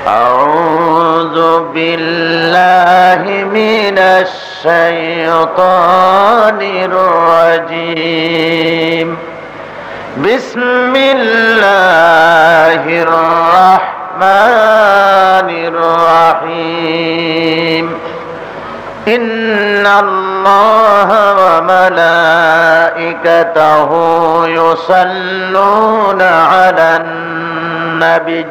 أعوذ بالله من الشيطان الرجيم بسم الله الرحمن الرحيم إن الله وملائكته يصلون على النبي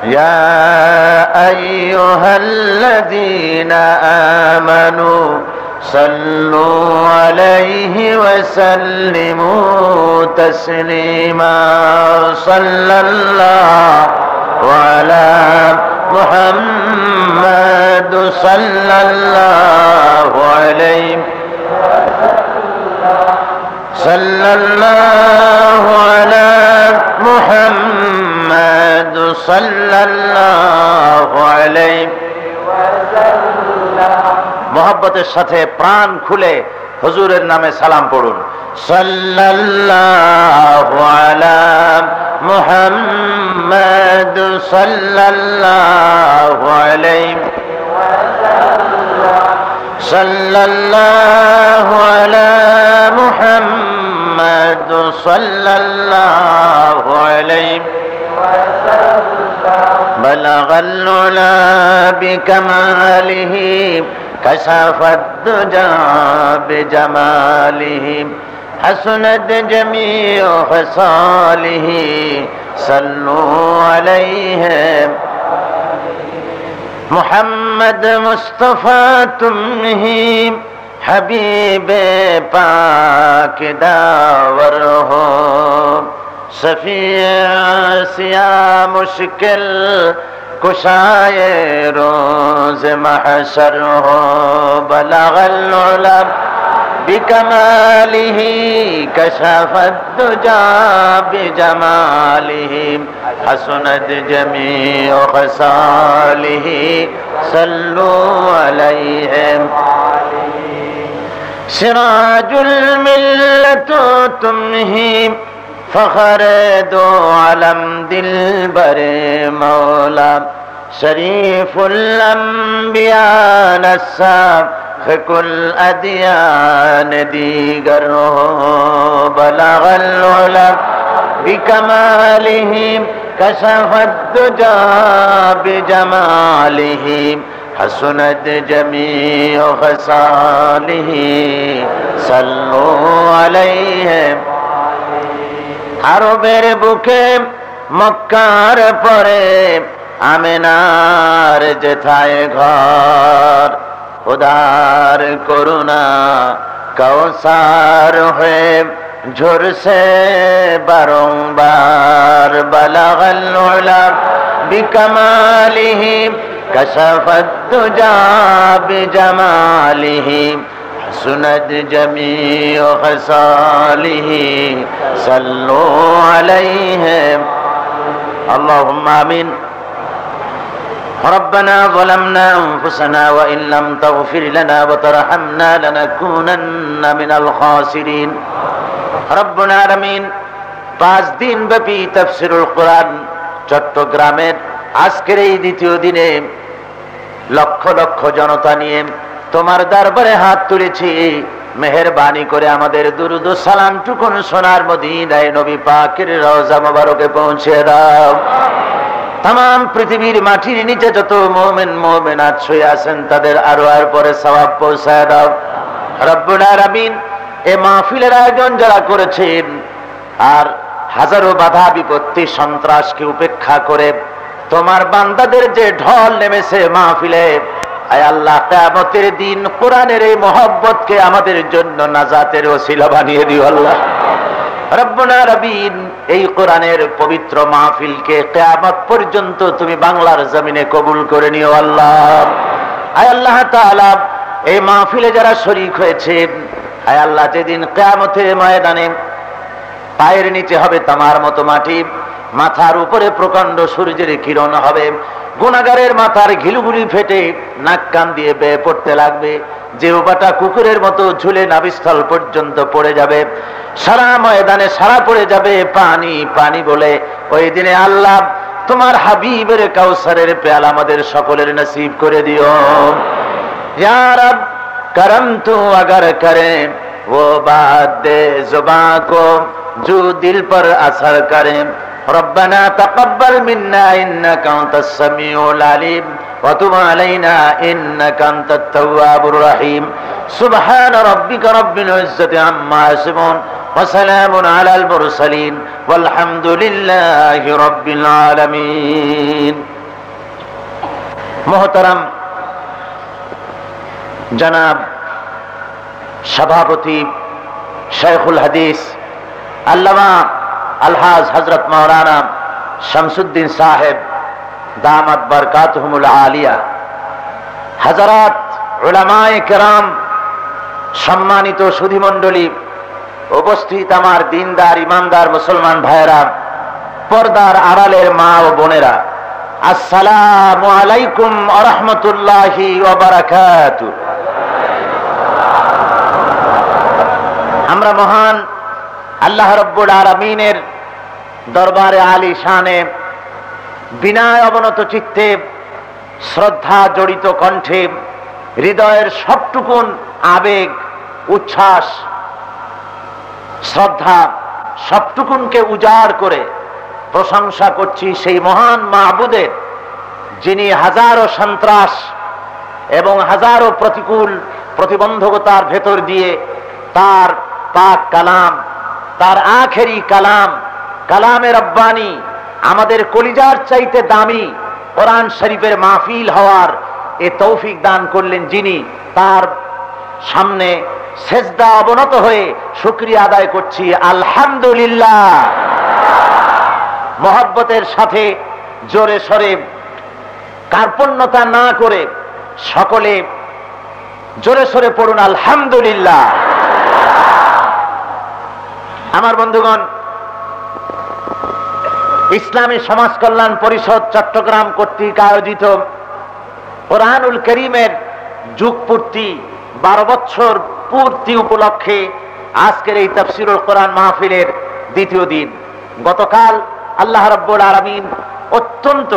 يا أيها الذين آمنوا صلوا عليه وسلموا تسليما صلى الله على محمد صلى الله عليه صلى الله على محمد صلى الله عليه মোহাব্বতের সাথে প্রাণ খুলে হুজুরের নামে সালাম পড়ুন। সাল্লাল্লাহু আলা মুহাম্মাদ সাল্লাল্লাহু আলাইহি সাল্লাল্লাহু আলা মুহাম্মাদ সাল্লাল্লাহু আলাইহি বালাগাল উলা বিকামালিহি كشف الدجى بجماله حسنت جميع خصاله صلوا عليه محمد مصطفى تمه حبیب پاک داور ہو شفیع سیا مشکل کشائے روز محشر ہو بلغ العلا بکمالہ کشف الدجى بجمالہ حسنت جمیع خصالہ صلوا علیہ سراج الملت تم ہی فخر دو علم دل بر مولا شریف الانبیاء نصاب کل ادیان دیگر ہو بلغ العلا بکمالہ کشف الدجى بجمالہ حسنت جمیع خصالہ صلوا علیہ আরবের বুকে মক্কার পরে আমিনার যেথায় ঘর খোদার করুণা কৌসার হয়ে ঝরছে বারংবার বালাগাল উলা বিকামালিহি কশফত দুজা বিজামালিহি حسنت جميع خصاله صلوا عليه اللهم آمين ربنا ظلمنا أنفسنا وإن لم تغفر لنا وترحمنا لنكونن من الخاسرين ربنا آمين 5 দিন ব্যাপী তাফসীরুল কোরআন চট্টগ্রামের আজকের এই দ্বিতীয় দিনে লক্ষ লক্ষ জনতা নিয়ে তোমার দরবারে হাত তুলেছি, মেহেরবানি করে আমাদের দুরুদ ও সালাম টুকুন সোনার মদিনায় নবী পাকের রওজা মোবারকে পৌঁছে দাও। तमाम পৃথিবীর মাটির নিচে যত মুমিন মুমিনাত শুয়ে আছেন তাদের আরো আর পরে সওয়াব পৌঁছায় দাও রব্বুল আলামিন। এই মাহফিলের আয়োজন যারা করেছেন আর হাজারো বাধা বিপত্তি সন্ত্রাসকে উপেক্ষা করে তোমার বান্দাদের যে ঢল নেমেছে মাহফিলে, আয় আল্লাহ কিয়ামতের দিন কোরআনের এই মহব্বতকে আমাদের জন্য নাজাতের ওসিলা বানিয়ে দিও আল্লাহ রব্বুল আলামিন। এই কোরআনের পবিত্র মাহফিলকে কিয়ামত পর্যন্ত তুমি বাংলার জমিনে কবুল করে নিও আল্লাহ। আয় আল্লাহ তাআলা এই মাহফিলে যারা শরীক হয়েছেন, আয় আল্লাহ যেদিন কিয়ামতের ময়দানে পায়ের নিচে হবে তামার মতো মাটি, মাথার উপরে প্রকাণ্ড সূর্যের কিরণ হবে, গুনাহগারের মাথার ঘিলুগুলি ফেটে নাক কান দিয়ে বেয়ে পড়তে লাগবে, জিহ্বাটা কুকুরের মতো ঝুলে নাভিস্থল পর্যন্ত পড়ে যাবে, সারা ময়দানে সারা পড়ে যাবে পানি পানি বলে। ওই দিনে আল্লাহ তোমার হাবিবের কাউসারের পেয়ালা আমাদের সকলের নসিব করে দিও। ইয়া রব करम तू अगर करे वो बात दे जुबां को जो दिल पर असर करे। रब्बना तक़ब्बल मिन्ना इन्नका अंतस समीउल अलीम व तुब अलैना इन्नका अंतत तव्वाबुर रहीम। सुब्हान रब्बिका रब्बिल इज्जति अम्मा यसिफून व सलामुन अलल मुरसलीन वल्हम्दुलिल्लाहि रब्बिल आलमीन। मोहतरम जनाब सभापति शेखुल हदीस अल्लामा अलहाज हजरत मौलाना शमसुद्दीन साहेब दामत बरकातहुमुल आलिया, हजरात उलमाए किराम, सम्मानित सुधीमंडली, उपस्थित आमार दीनदार ईमानदार मुसलमान भाइरा, पर्दार आड़ालेर मा ओ बोनेरा, अस्सलामु आलाइकुम व रहमतुल्लाहि व बाराकातुहू। আমরা মহান আল্লাহ রব্বুল আলামিনের দরবারে আলী শানে বিনয় অবনত চিত্তে শ্রদ্ধা জড়িত কণ্ঠে হৃদয়ের সবটুকুন আবেগ উচ্ছ্বাস শ্রদ্ধা সবটুকুনকে উজাড় করে প্রশংসা করছি সেই মহান মাবুদের, যিনি হাজারো সন্ত্রাস এবং হাজারো প্রতিকূল প্রতিবন্ধকতার ভেতর দিয়ে তার পাক কালাম, তার আখেরি কালাম, কালামে রব্বানি, আমাদের কলিজার চাইতে দামি কোরআন শরীফের মাহফিল হওয়ার এ তৌফিক দান করলেন, যিনি তার সামনে সেজদা অবনত হয়ে শুকরিয়া আদায় করছি আলহামদুলিল্লাহ। মহব্বতের সাথে জোরে সরে কার্পণ্যতা না করে সকলে জোরে সরে পড়ুন আলহামদুলিল্লাহ। আমার বন্ধুগণ, ইসলামী সমাজ কল্যাণ পরিষদ চট্টগ্রাম কর্তৃক আয়োজিত কোরআনুল কারীমের যুগ পূর্তি 12 বছর পূর্তি উপলক্ষে আজকের এই তাফসীরুল কোরআন মাহফিলের দ্বিতীয় দিন। গতকাল আল্লাহ রাব্বুল আলামিন অত্যন্ত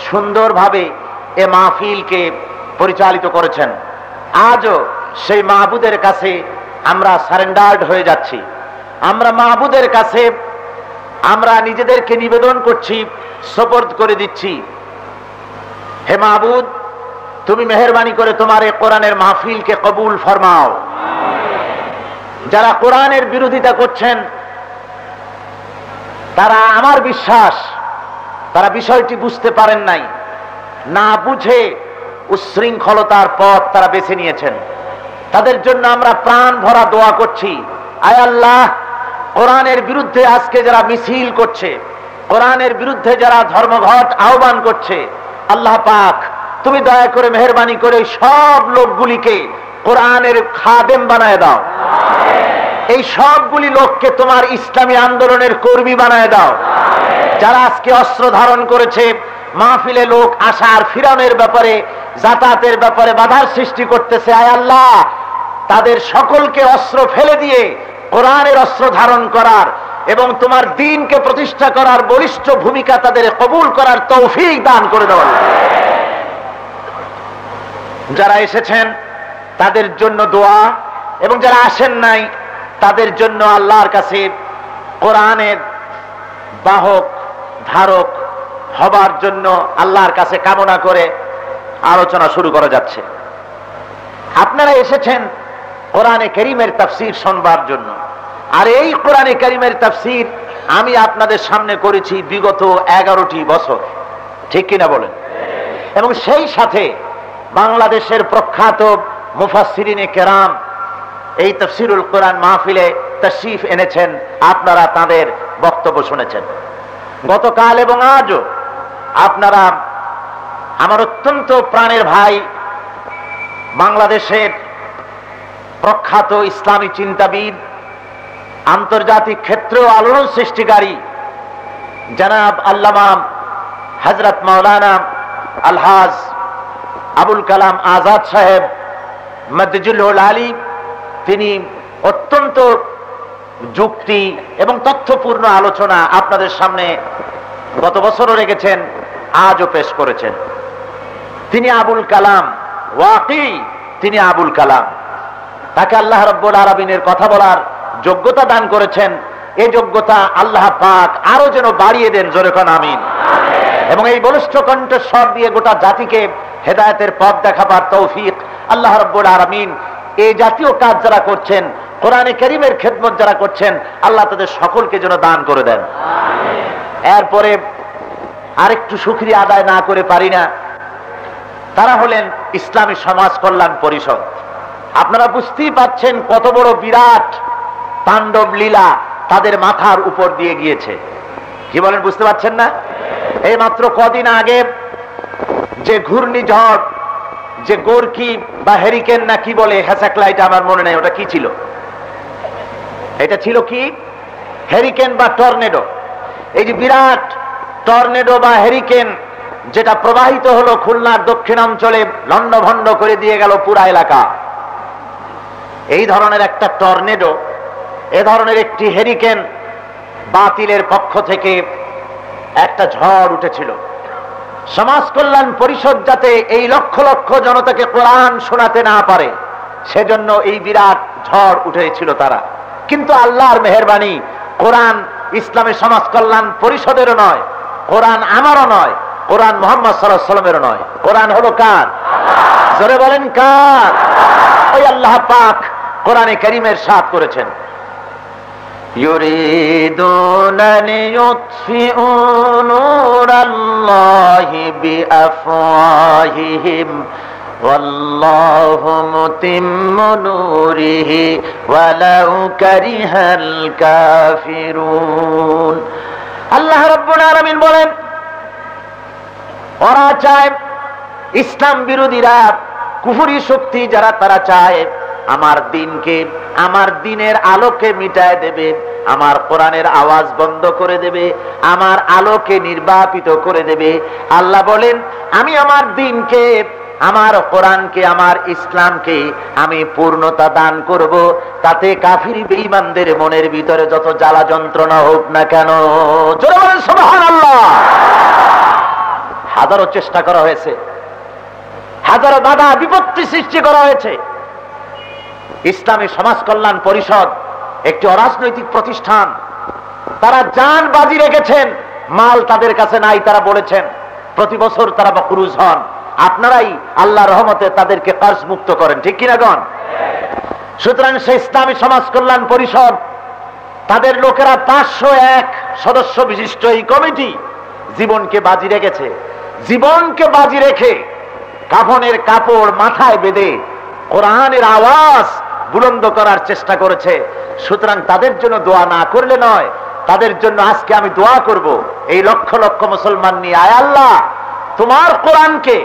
সুন্দরভাবে এ মাহফিলকে পরিচালিত করেছেন। আজও সেই মাহবুদের কাছে আমরা সারেন্ডার্ড হয়ে যাচ্ছি। আমরা মাহবুদের কাছে আমরা নিজেদেরকে নিবেদন করছি, সুপর্দ করে দিচ্ছি। হে মাহবুদ, তুমি মেহেরবানি করে তোমার এই কোরআনের মাহফিলকে কবুল ফরমাও। যারা কোরআনের বিরোধিতা করছেন তারা, আমার বিশ্বাস, তারা বিষয়টি বুঝতে পারেন নাই, না বুঝে উচ্ছৃঙ্খলতার পথ তারা বেছে নিয়েছেন। তাদের জন্য আমরা প্রাণ ভরা দোয়া করছি। আয় আল্লাহ, কোরআনের বিরুদ্ধে আজকে যারা মিছিল করছে, কোরআনের বিরুদ্ধে যারা ধর্মঘট আহ্বান করছে, আল্লাহ পাক তুমি দয়া করে মেহেরবানি করে সব লোকগুলিকে কোরআনের খাদেম বানায় দাও। এই সবগুলি লোককে তোমার ইসলামী আন্দোলনের কর্মী বানায় দাও। যারা আজকে অস্ত্র ধারণ করেছে, মাহফিলে লোক আসার ফিরানোর ব্যাপারে, যাতায়াতের ব্যাপারে বাধার সৃষ্টি করতেছে, আয় আল্লাহ তাদের সকলকে অস্ত্র ফেলে দিয়ে কোরআনের অস্ত্র ধারণ করার এবং তোমার দ্বীনকে প্রতিষ্ঠা করার বলিষ্ঠ ভূমিকা তাদের কবুল করার তৌফিক দান করে দেওয়া। যারা এসেছেন তাদের জন্য দোয়া, এবং যারা আসেন নাই তাদের জন্য আল্লাহর কাছে কোরআনের বাহক ধারক হবার জন্য আল্লাহর কাছে কামনা করে আলোচনা শুরু করা যাচ্ছে। আপনারা এসেছেন কোরআনে কারীমের তাফসীর শুনবার জন্য, আর এই কোরআনে কারীমের তাফসীর আমি আপনাদের সামনে করেছি বিগত 11টি বছর, ঠিক কিনা বলেন? এবং সেই সাথে বাংলাদেশের প্রখ্যাত মুফাসসিরিনে কেরাম এই তাফসীরুল কোরআন মাহফিলে তাশরীফ এনেছেন, আপনারা তাদের বক্তব্য শুনেছেন। গতকাল এবং আজও আপনারা আমার অত্যন্ত প্রাণের ভাই, বাংলাদেশের প্রখ্যাত ইসলামী চিন্তাবিদ, আন্তর্জাতিক ক্ষেত্রেও আলোড়ন সৃষ্টিকারী জনাব আল্লামা হযরত মাওলানা আলহাজ আবুল কালাম আজাদ সাহেব মাদ্রিজুল আলী তিনি অত্যন্ত যুক্তি এবং তথ্যপূর্ণ আলোচনা আপনাদের সামনে গত বছরও রেখেছেন, আজও পেশ করেছেন। তিনি আবুল কালাম, ওয়াকি তিনি আবুল কালাম। তাকে আল্লাহ রাব্বুল আলামিনের কথা বলার যোগ্যতা দান করেছেন। এই যোগ্যতা আল্লাহ পাক আরো যেন বাড়িয়ে দেন, জোরে কোন আমিন। এবং এই বলিষ্ঠ কণ্ঠস্বর দিয়ে গোটা জাতিকে হেদায়েতের পথ দেখাবার তৌফিক আল্লাহ রাব্বুল আলামিন এই জাতীয় কাজ যারা করছেন, কোরআনে কারীমের খেদমত যারা করছেন, আল্লাহ তাদের সকলকে যেন দান করে দেন। এরপরে আরেকটু শুকরিয়া আদায় না করে পারি না, তারা হলেন ইসলামী সমাজ কল্যাণ পরিষদ। আপনারা বুঝতেই পাচ্ছেন কত বড় বিরাট তাণ্ডব লীলা তাদের মাথার উপর দিয়ে গিয়েছে। কি বলেন, বুঝতে পারছেন না? এই মাত্র কদিন আগে যে ঘূর্ণিঝড়, যে গোরকি বা হেরিকেন না কি বলে, হ্যাসাক্লাইট আমার মনে নাই ওটা কি ছিল, এটা ছিল কি হেরিকেন বা টর্নেডো। এই যে বিরাট টর্নেডো বা হেরিকেন যেটা প্রবাহিত হলো খুলনার দক্ষিণাঞ্চলে, লন্ডভন্ড করে দিয়ে গেল পুরা এলাকা। এই ধরনের একটা টর্নেডো, এ ধরনের একটি হেরিকেন বাতিলের পক্ষ থেকে একটা ঝড় উঠেছিল। সমাজ কল্যাণ পরিষদ যাতে এই লক্ষ লক্ষ জনতাকে কোরআন শোনাতে না পারে, সেজন্য এই বিরাট ঝড় উঠেছিল তারা। কিন্তু আল্লাহর মেহেরবানি, কোরআন ইসলামী সমাজ কল্যাণ পরিষদেরও নয়, কোরআন আমারও নয়, কোরআন মুহাম্মদ সাল্লাল্লাহু আলাইহি ওয়াসাল্লামেরও নয়। কোরআন হলো কার? জোরে বলেন কার? ওই আল্লাহ পাক কোরআনে কারীমের সাথ করেছেন, ইউরিদুনা লিয়ুতফিউ নূরাল্লাহি বিআফওয়াহিহিম ওয়াল্লাহু মুতিম্মু নূরিহি ওয়ালাউ কারিহাল কাফিরুন। আল্লাহ রাব্বুল আলামিন বলেন, ওরা চায়, ইসলাম বিরোধীরা, কুফরি শক্তি যারা, তারা চায় আমার দিনকে, আমার দিনের আলোকে মিটায় দেবে, আমার কোরআনের আওয়াজ বন্ধ করে দেবে, আমার আলোকে নির্বাপিত করে দেবে। আল্লাহ বলেন, আমি আমার দিনকে, আমার কোরআনকে, আমার ইসলামকে আমি পূর্ণতা দান করব, তাতে কাফির বেঈমানদের মনের ভিতরে যত জ্বালা যন্ত্রণা হোক না কেন। জোরে বলেন সুবহানাল্লাহ। হাজারো চেষ্টা করা হয়েছে, হাজারো বাধা বিপত্তি সৃষ্টি করা হয়েছে। ইসলামী সমাজ কল্যাণ পরিষদ একটি অরাজনৈতিক প্রতিষ্ঠান, তারা জান বাজি রেখেছেন, মাল তাদের কাছে নাই। তারা বলেছেন প্রতি বছর তারা বকরুজ হন, আপনারাই আল্লাহ রহমতে তাদেরকে কর্জ মুক্ত করেন, ঠিক কিনা গণ? সুতরাং সেই ইসলামী সমাজ কল্যাণ পরিষদ, তাদের লোকেরা 501 সদস্য বিশিষ্ট এই কমিটি জীবনকে বাজি রেখেছে। জীবনকে বাজি রেখে কাফনের কাপড় মাথায় বেঁধে কোরআনের আওয়াজ বুলন্দ করার চেষ্টা করেছে। সুতরাং তাদের জন্য দোয়া না করলে নয়, তাদের জন্য আজকে আমি দোয়া করব। এই লক্ষ লক্ষ মুসলমান নিয়ে, আয় আল্লাহ, তোমার কোরআনকে,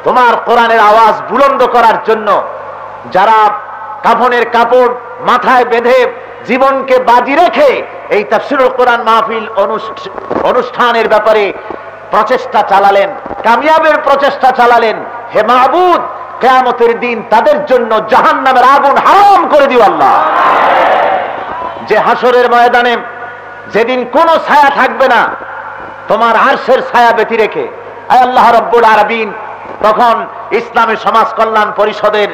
তোমার কোরআনের আওয়াজ বুলন্দ করার জন্য যারা কাফনের কাপড় মাথায় বেঁধে জীবনকে বাজি রেখে এই তাফসীরুল কোরআন মাহফিল অনুষ্ঠানের ব্যাপারে প্রচেষ্টা চালালেন, কামিয়াবের প্রচেষ্টা চালালেন, হে মাহবুদ, কিয়ামতের দিন তাদের জন্য জাহান্নামের আগুন হারাম করে দিও আল্লাহ। যে হাসরের ময়দানে যেদিন কোনো ছায়া থাকবে না তোমার আরশের ছায়া ব্যতি রেখে, আয় আল্লাহ রাব্বুল আলামিন, তখন ইসলামী সমাজ কল্যাণ পরিষদের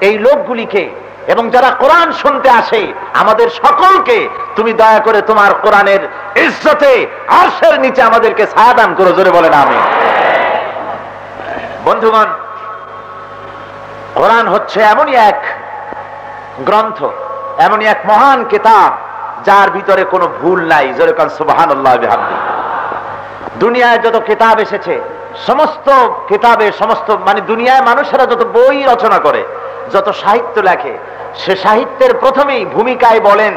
এই লোকগুলিকে এবং যারা কোরআন শুনতে আসে আমাদের সকলকে তুমি দয়া করে তোমার কোরআনের ইজ্জতে আরশের নিচে আমাদেরকে ছায়া দান করো, জোরে বলেন আমিন। বন্ধুগণ, কোরআন হচ্ছে এমনই এক গ্রন্থ, এমনই এক মহান কিতাব যার ভিতরে কোনো ভুল নাই, জোরে বলেন সুবহানাল্লাহ বিহামদিহি। দুনিয়ায় যত কিতাব এসেছে, সমস্ত কিতাবে, সমস্ত মানে দুনিয়ায় মানুষেরা যত বই রচনা করে, যত সাহিত্য লেখে, সে সাহিত্যের প্রথমেই ভূমিকায় বলেন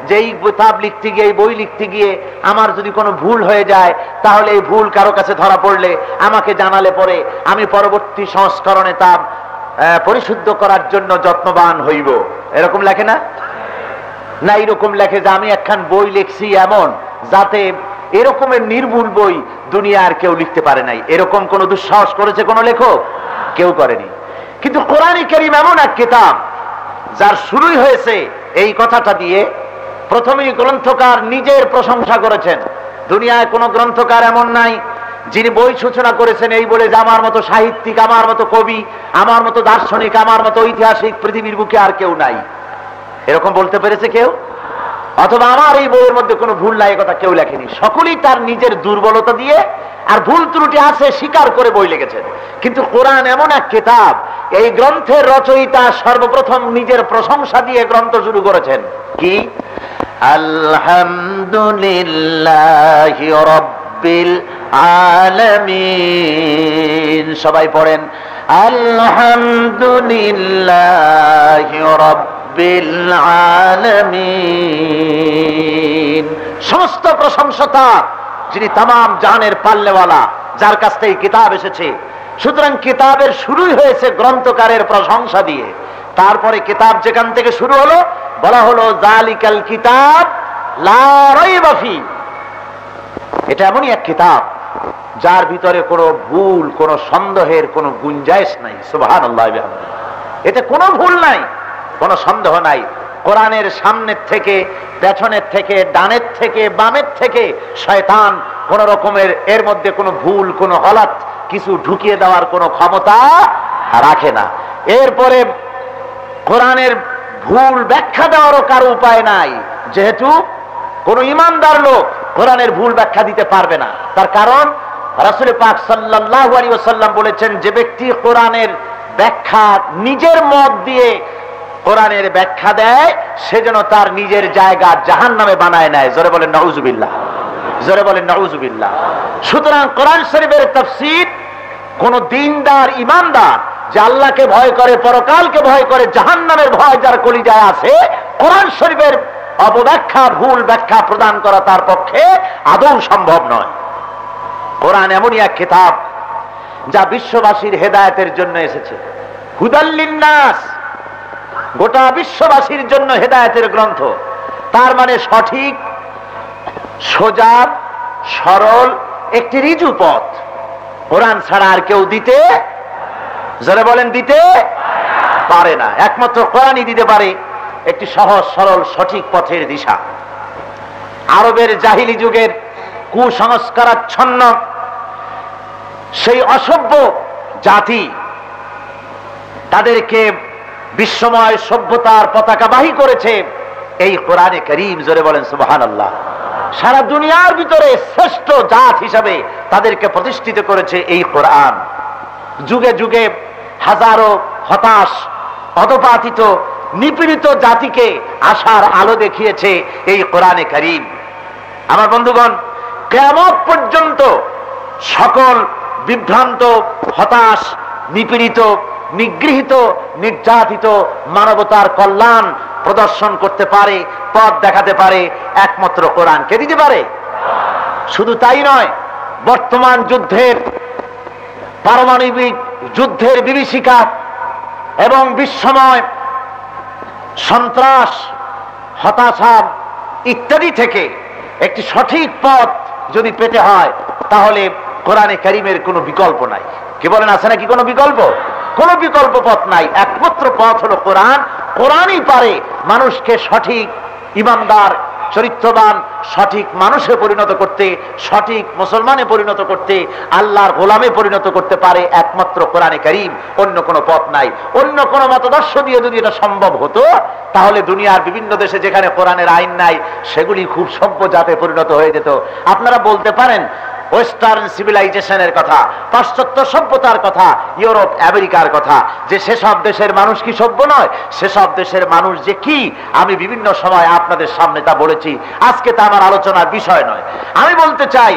যে এই কিতাব লিখতে গিয়ে, এই বই লিখতে গিয়ে আমার যদি কোনো ভুল হয়ে যায়, তাহলে এই ভুল কারো কাছে ধরা পড়লে আমাকে জানালে পরে আমি পরবর্তী সংস্করণে তা পরিশুদ্ধ করার জন্য যত্নবান হইব। এরকম লেখে না? না, এরকম লেখে যে আমি একখান বই লিখছি এমন যাতে এরকমের নির্ভুল বই দুনিয়া আর কেউ লিখতে পারে নাই। এরকম কোন দুঃসাহস করেছে কোন লেখক? কেউ করেনি। কিন্তু কোরআনে কারীম এমন এক কিতাব যার শুরুই হয়েছে এই কথাটা দিয়ে। প্রথমেই গ্রন্থকার নিজের প্রশংসা করেছেন। দুনিয়ায় কোন গ্রন্থকার এমন নাই যিনি বই সূচনা করেছেন এই বলে যে আমার মতো সাহিত্যিক, আমার মতো কবি, আমার মতো দার্শনিক, আমার মতো ঐতিহাসিক পৃথিবীর বুকে আর কেউ নাই। এরকম বলতে পেরেছে কেউ? অথবা আমার এই বইয়ের মধ্যে কোনো ভুল নাই, কথা কেউ লেখেনি। সকলেই তার নিজের দুর্বলতা দিয়ে আর ভুল ত্রুটি আছে স্বীকার করে বই লিখেছেন। কিন্তু কোরআন এমন এক কিতাব, এই গ্রন্থের রচয়িতা সর্বপ্রথম নিজের প্রশংসা দিয়ে গ্রন্থ শুরু করেছেন। কি? আলহামদুলিল্লাহি রাব্বিল আলামিন। সবাই পড়েন আলহামদুলিল্লাহি রাব্বিল আলামিন। সমস্ত প্রশংসা যিনি তামাম জাহানের পাল্লেওয়ালা, যার কাছ থেকে কিতাব এসেছে। সুতরাং কিতাবের শুরুই হয়েছে গ্রন্থকারের প্রশংসা দিয়ে। তারপরে কিতাব যেখান থেকে শুরু হলো বলা হলো যালিকাল কিতাব লা রাইবা ফি। এটা এমনই এক কিতাব যার ভিতরে কোনো ভুল, কোনো সন্দেহের কোনো গুঞ্জাইশ নাই। সুবহানাল্লাহ। এতে কোনো ভুল নাই, কোনো সন্দেহ নাই। কোরআনের সামনের থেকে, পেছনের থেকে, ডানের থেকে, বামের থেকে শয়তান কোন রকমের এর মধ্যে কোনো ভুল, কোনো গলত কিছু ঢুকিয়ে দেওয়ার কোনো ক্ষমতা রাখে না। এরপরে কোরআনের ভুল ব্যাখ্যা দেওয়ারও কারো উপায় নাই, যেহেতু কোন ঈমানদার লোক কোরআনের ভুল ব্যাখ্যা দিতে পারবে না। তার কারণ রাসূল পাক সাল্লাল্লাহু আলাইহি ওয়াসাল্লাম বলেছেন, যে ব্যক্তি কোরআনের ব্যাখ্যা নিজের মত দিয়ে কোরআনের ব্যাখ্যা দেয় সে যেন তার নিজের জায়গা জাহান্নামে বানায় নেয়। জোরে বলেন নাউযুবিল্লাহ, জোরে বলেন নাউযুবিল্লাহ। সুতরাং কোরআন শরীফের তাফসীর কোন দ্বীনদার ঈমানদার যে আল্লাহকে ভয় করে, পরকালকে ভয় করে, জাহান্নামের ভয় যার কলিজায় আছে, কোরআন শরীফের অপব্যাখ্যা, ভুল ব্যাখ্যা প্রদান করা তার পক্ষে আদৌ সম্ভব নয়। কোরআন এমনই এক কিতাব যা বিশ্ববাসীর হেদায়েতের জন্য এসেছে। হুদাল লিন্নাস, গোটা বিশ্ববাসীর জন্য হেদায়েতের গ্রন্থ। তার মানে সঠিক, সোজা, সরল একটি ঋজু পথ কোরআন ছাড়া আর কেউ দিতে, যারা বলেন দিতে পারে না। একমাত্র কোরআনই দিতে পারে একটি সহজ সরল সঠিক পথের দিশা। আরবের জাহিলি যুগের কুসংস্কারাচ্ছন্ন সেই অসভ্য জাতি, তাদেরকে বিশ্বময় সভ্যতার পতাকাবাহী করেছে এই কোরআনে কারীম। জোরে বলেন সুবহানাল্লাহ। সারা দুনিয়ার ভিতরে শ্রেষ্ঠ জাত হিসাবে তাদেরকে প্রতিষ্ঠিত করেছে এই কোরআন। যুগে যুগে হাজারো হতাশ, অধঃপাতিত, নিপীড়িত জাতিকে আশার আলো দেখিয়েছে এই কোরআনে কারীম। আমার বন্ধুগণ, কিয়ামত পর্যন্ত সকল বিভ্রান্ত, হতাশ, নিপীড়িত, নিগৃহীত, নির্যাতিত মানবতার কল্যাণ প্রদর্শন করতে পারে, পথ দেখাতে পারে একমাত্র কোরআন। কে দিতে পারে? শুধু তাই নয়, বর্তমান যুদ্ধের, পারমাণবিক যুদ্ধের বিভীষিকা এবং বিশ্বময় সন্ত্রাস, হতাশা ইত্যাদি থেকে একটি সঠিক পথ যদি পেতে হয় তাহলে কোরআনে কারীমের কোনো বিকল্প নাই। কি বলেন, আছে নাকি কোনো বিকল্প? কোনো বিকল্প পথ নাই। একমাত্র পথ হলো কোরআন। কোরআনই পারে মানুষকে সঠিক ঈমানদার, চরিত্রবান, সঠিক মানুষে পরিণত করতে, সঠিক মুসলমানে পরিণত করতে, আল্লাহর গোলামে পরিণত করতে পারে একমাত্র কোরআনে কারীম। অন্য কোনো পথ নাই। অন্য কোনো মতাদর্শ দিয়ে যদি এটা সম্ভব হতো তাহলে দুনিয়ার বিভিন্ন দেশে যেখানে কোরআনের আইন নাই সেগুলি খুব সভ্য জাতে পরিণত হয়ে যেত। আপনারা বলতে পারেন ওয়েস্টার্ন সিভিলাইজেশনের কথা, পাশ্চাত্য সভ্যতার কথা, ইউরোপ আমেরিকার কথা, যে সেসব দেশের মানুষ কি সভ্য নয়? সেসব দেশের মানুষ যে কি আমি বিভিন্ন সময় আপনাদের সামনে তা বলেছি। আজকে তা আমার আলোচনার বিষয় নয়। আমি বলতে চাই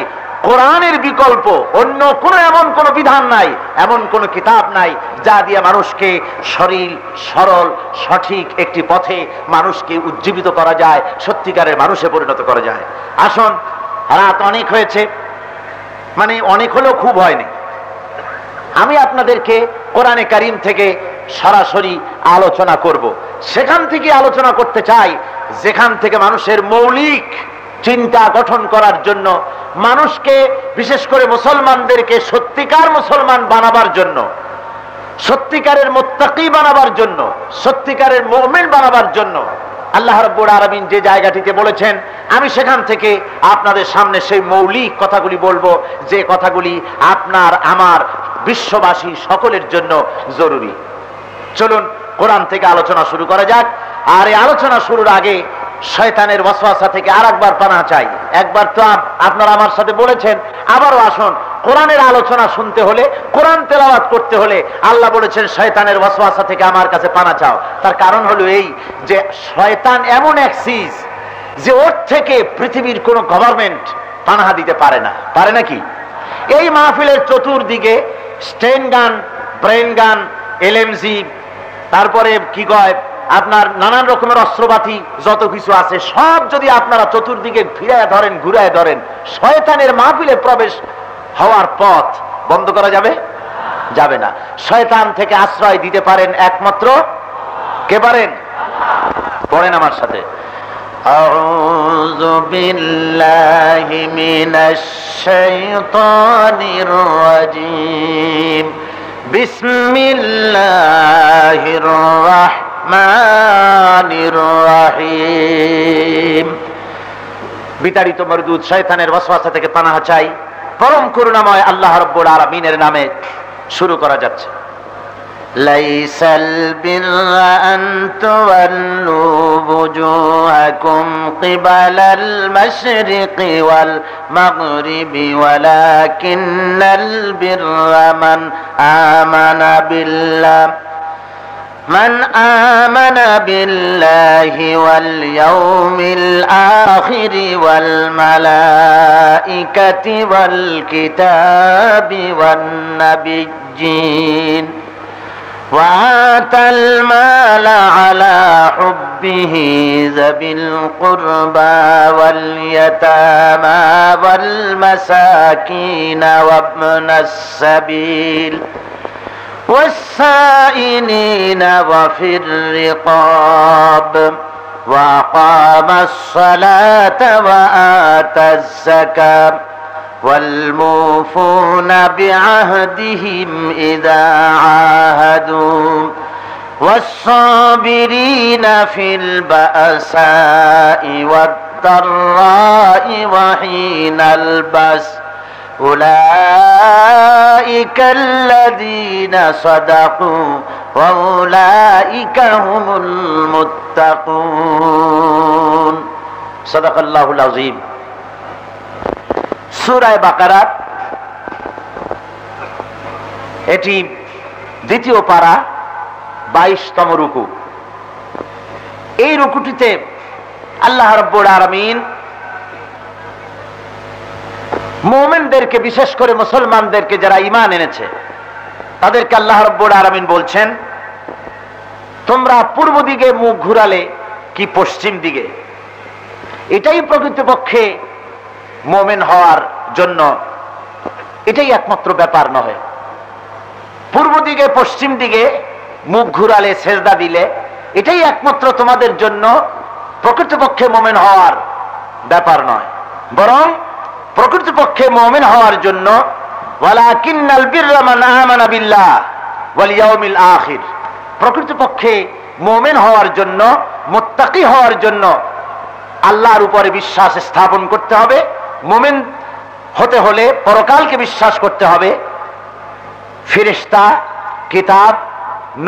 কোরআনের বিকল্প অন্য কোনো এমন কোনো বিধান নাই, এমন কোনো কিতাব নাই যা দিয়ে মানুষকে সরল, সরল, সঠিক একটি পথে মানুষকে উজ্জীবিত করা যায়, সত্যিকারের মানুষে পরিণত করা যায়। আসুন, রাত অনেক হয়েছে, মানে অনেক হলেও খুব হয়নি। আমি আপনাদেরকে কোরআনে কারীম থেকে সরাসরি আলোচনা করব। সেখান থেকে আলোচনা করতে চাই যেখান থেকে মানুষের মৌলিক চিন্তা গঠন করার জন্য, মানুষকে বিশেষ করে মুসলমানদেরকে সত্যিকার মুসলমান বানাবার জন্য সত্যিকারের মুত্তাকি বানাবার জন্য, সত্যিকারের মুমিন বানাবার জন্য আল্লাহ রাব্বুল আলামিন যে জায়গাটিতে বলেছেন, আমি সেখান থেকে আপনাদের সামনে সেই মৌলিক কথাগুলি বলবো, যে কথাগুলি আপনার আমার বিশ্ববাসী সকলের জন্য জরুরি। চলুন কোরআন থেকে আলোচনা শুরু করা যাক। আর এই আলোচনা শুরুর আগে শয়তানের ওয়াসওয়াসা থেকে আরেকবার পানাহ চাই। একবার তো আপনারা আমার সাথে বলেছেন, আবারও আসুন। কোরআনের আলোচনা শুনতে হলে, কোরআন তেলাওয়াত করতে হলে আল্লাহ বলেছেন শয়তানের ওয়াসওয়াসা থেকে আমার কাছে পানাহ চাও। তার কারণ হলো এই যে শয়তান এমন এক চিজ যে ওর থেকে পৃথিবীর কোন গভর্নমেন্ট পানাহ দিতে পারে না। পারে নাকি? এই মাহফিলের চতুর্দিকে স্টেন গান, ব্রেন গান, এলএমজি, তারপরে কি কয় আপনার নানান রকমের অস্ত্রপাতি যত কিছু আছে, সব যদি আপনারা চতুর্দিকে ফিরায় ধরেন, ঘুরায় ধরেন, শয়তানের মাহফিলে প্রবেশ হওয়ার পথ বন্ধ করা যাবে? যাবে না। শয়তান থেকে আশ্রয় দিতে পারেন একমাত্র কে পারেন? পড়েন আমার সাথে, আউযু বিল্লাহি মিনাশ শাইতানির রাজীম, বিসমিল্লাহির রাহমানির রাহিম। বিতাড়িত মরদুদ শয়তানের ওয়াসওয়াসা থেকে পানাহ চাই পরম করুণাময় আল্লাহ রাব্বুল আলামিনের নামে। শুরু করা যাচ্ছে। লাইসাল বিররা আন তুওয়াল্লু বুজুহাকুম কিবালাল মাশরিকি ওয়াল মাগরিবি ওয়ালাকিন্নাল বিররা মান আমানা বিল্লাহ من آمن بالله واليوم الآخر والملائكة والكتاب والنبيين وآتى المال على حبه ذوي القربى واليتامى والمساكين وابن السبيل والسائلين وفي الرقاب وأقام الصلاة وآتى الزكاة والموفون بعهدهم إذا عاهدوا والصابرين في البأساء والضراء وحين البأس أولئك الذين صدقوا وأولئك هم المتقون صدق الله العظيم। সূরা বাকারা এটি দ্বিতীয় পারা 22তম রুকু। এই রুকুটিতে আল্লাহ রাব্বুল আলামিন মুমিনদেরকে, বিশেষ করে মুসলমানদেরকে যারা ঈমান এনেছে তাদেরকে আল্লাহ রাব্বুল আলামিন বলছেন, তোমরা পূর্ব দিকে মুখ ঘুরালে কি পশ্চিম দিকে, এটাই প্রকৃতপক্ষে মুমিন হওয়ার জন্য এটাই একমাত্র ব্যাপার নয়। পূর্ব দিকে পশ্চিম দিকে মুখ ঘুরালে, সেজদা দিলে, এটাই একমাত্র তোমাদের জন্য প্রকৃতপক্ষে মুমিন হওয়ার ব্যাপার নয়। বরং প্রকৃতপক্ষে মুমিন হওয়ার জন্য ওয়ালাকিন্নাল বিররা মান আমানা বিল্লাহ ওয়াল ইয়াউমিল আখির, প্রকৃতপক্ষে মুমিন হওয়ার জন্য, মুত্তাকি হওয়ার জন্য আল্লাহর উপরে বিশ্বাস স্থাপন করতে হবে। মুমিন হতে হলে পরকালকে বিশ্বাস করতে হবে, ফেরেশতা, কিতাব,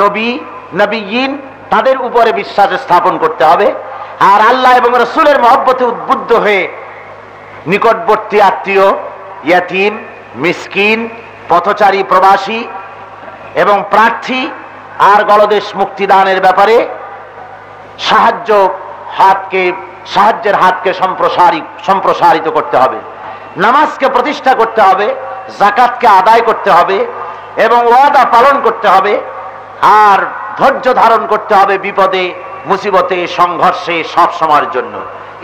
নবী, নবিয়্যিন তাদের উপরে বিশ্বাস স্থাপন করতে হবে। আর আল্লাহ এবং রাসূলের মহব্বতে উদ্বুদ্ধ হয়ে নিকটবর্তী আত্মীয়, ইয়াতীম, মিসকিন, পথচারী, প্রবাসী এবং প্রার্থী আর গলদেশ মুক্তিদানের ব্যাপারে সাহায্যের হাতকে সম্প্রসারিত করতে হবে। নামাজকে প্রতিষ্ঠা করতে হবে, যাকাতকে আদায় করতে হবে এবং ওয়াদা পালন করতে হবে। আর ধৈর্য ধারণ করতে হবে বিপদে, মুসিবতে, সংঘর্ষে সব সময়ের জন্য।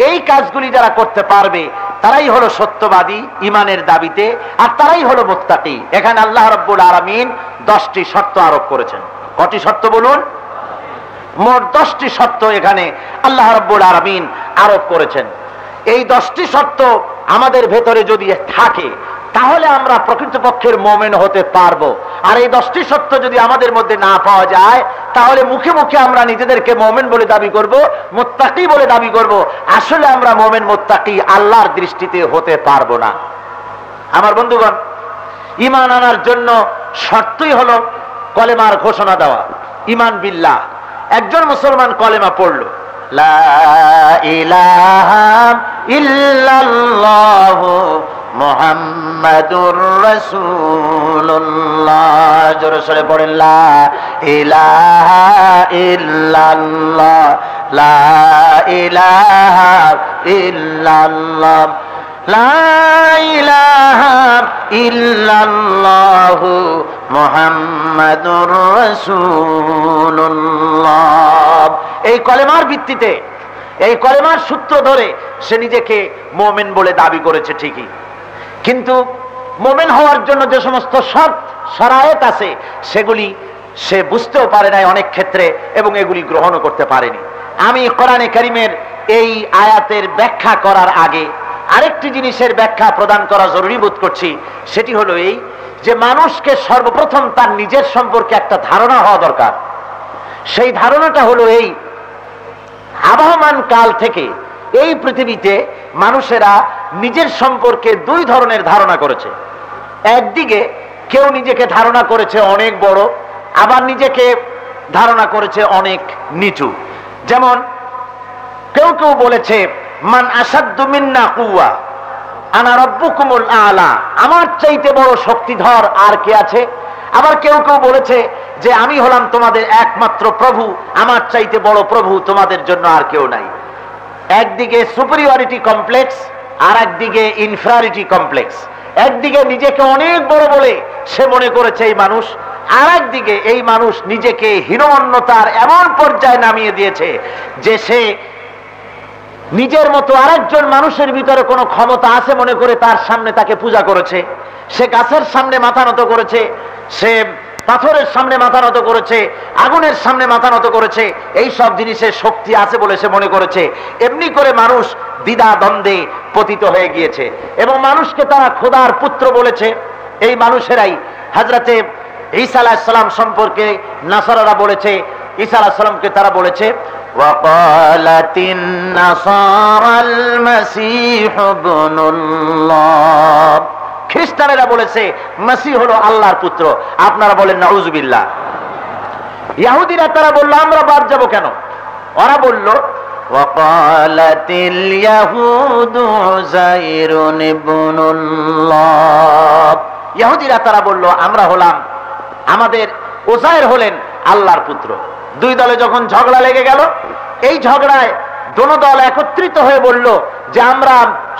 এই কাজগুলি যারা করতে পারবে তারাই হলো সত্যবাদী ঈমানের দাবিতে, আর তারাই হলো মুত্তাকি। এখানে আল্লাহ রাব্বুল আলামিন 10টি শর্ত আরোপ করেছেন। কটি শর্ত বলুন? মোট 10টি শর্ত এখানে আল্লাহ রাব্বুল আলামিন আরোপ করেছেন। এই 10টি শর্ত আমাদের ভেতরে যদি থাকে তাহলে আমরা প্রকৃতপক্ষের মুমিন হতে পারবো। আর এই 10টি সত্য যদি আমাদের মধ্যে না পাওয়া যায়, তাহলে মুখে মুখে আমরা নিজেদেরকে মুমিন বলে দাবি করব, মুত্তাকি বলে দাবি করব, আসলে আমরা মুমিন মুত্তাকি আল্লাহর দৃষ্টিতে হতে পারবো না। আমার বন্ধুগণ, ঈমান আনার জন্য শর্তই হলো কলেমার ঘোষণা দেওয়া, ঈমান বিল্লাহ। একজন মুসলমান কলেমা পড়ল, লা ইলাহা ইল্লাল্লাহু মুহাম্মাদুর রাসূলুল্লাহ। জোরে সোরে পড়েন, লা ইলাহা ইল্লাল্লাহ, লা ইলাহা ইল্লাল্লাহ, লা ইলাহা ইল্লাল্লাহু মুহাম্মাদুর রাসূলুল্লাহ। এই কলেমার ভিত্তিতে, এই কলেমার সূত্র ধরে সে নিজেকে মুমিন বলে দাবি করেছে ঠিকই, কিন্তু মুমিন হওয়ার জন্য যে সমস্ত শরায়েত আছে সেগুলি সে বুঝতেও পারে নাই অনেক ক্ষেত্রে, এবং এগুলি গ্রহণও করতে পারেনি। আমি কোরআনে কারীমের এই আয়াতের ব্যাখ্যা করার আগে আরেকটি জিনিসের ব্যাখ্যা প্রদান করা জরুরি বোধ করছি। সেটি হলো এই যে মানুষকে সর্বপ্রথম তার নিজের সম্পর্কে একটা ধারণা হওয়া দরকার। সেই ধারণাটা হলো এই, আবহমান কাল থেকে এই পৃথিবীতে মানুষেরা নিজের সম্পর্কে দুই ধরনের ধারণা করেছে। একদিকে কেউ নিজেকে ধারণা করেছে অনেক বড়, আবার নিজেকে ধারণা করেছে অনেক নিচু। যেমন কেউ কেউ বলেছে, মান আসাদ্দু মিন্না কুওয়া আনা রাব্বুকুমুল আলা, আমার চাইতে বড় শক্তিধর আর কে আছে। আবার কেউ কেউ বলেছে যে আমি হলাম তোমাদের একমাত্র প্রভু, আমার চাইতে বড় প্রভু তোমাদের জন্য আর কেউ নাই। একদিকে সুপিরিয়রিটি কমপ্লেক্স, আর একদিকে ইনফেরিয়রিটি কমপ্লেক্স। একদিকে নিজেকে অনেক বড় বলে সে মনে করেছে এই মানুষ, আর একদিকে এই মানুষ নিজেকে হীনমন্যতার এমন পর্যায়ে নামিয়ে দিয়েছে যে সে নিজের মতো আরেকজন মানুষের ভিতরে কোনো ক্ষমতা আছে মনে করে তার সামনে তাকে পূজা করেছে। সে গাছের সামনে মাথা নত করেছে, সে পাথরের সামনে মাথা নত করেছে, আগুনের সামনে মাথা নত করেছে। এই সব জিনিসের শক্তি আছে বলে সে মনে করেছে। এমনি করে মানুষ দ্বিধা দ্বন্দ্বে পতিত হয়ে গিয়েছে, এবং মানুষকে তারা খোদার পুত্র বলেছে। এই মানুষেরাই হযরতে ঈসা আলাইহিস সালাম সম্পর্কে নাসারারা বলেছে, ঈসা আলাইহিস সালামকে তারা বলেছে ওয়াকালাতিন নাসারাল মাসীহ ইবনুল্লাহ। খ্রিস্টানেরা বলেছে মসিহ হলো আল্লাহর পুত্র। আপনারা বলেন নাউজুবিল্লাহ। ইহুদিরা তারা বলল আমরা বাদ যাব কেন? ওরা বলল ওয়াকালাতিল ইয়াহুদু উযাইরুন ইবনুল্লাহ। ইহুদিরা তারা বলল আমরা হলাম, আমাদের উযাইর হলেন আল্লাহর পুত্র। দুই দলে যখন ঝগড়া লেগে গেল, এই ঝগড়ায় দোনো দল একত্রিত হয়ে বলল যে আমরা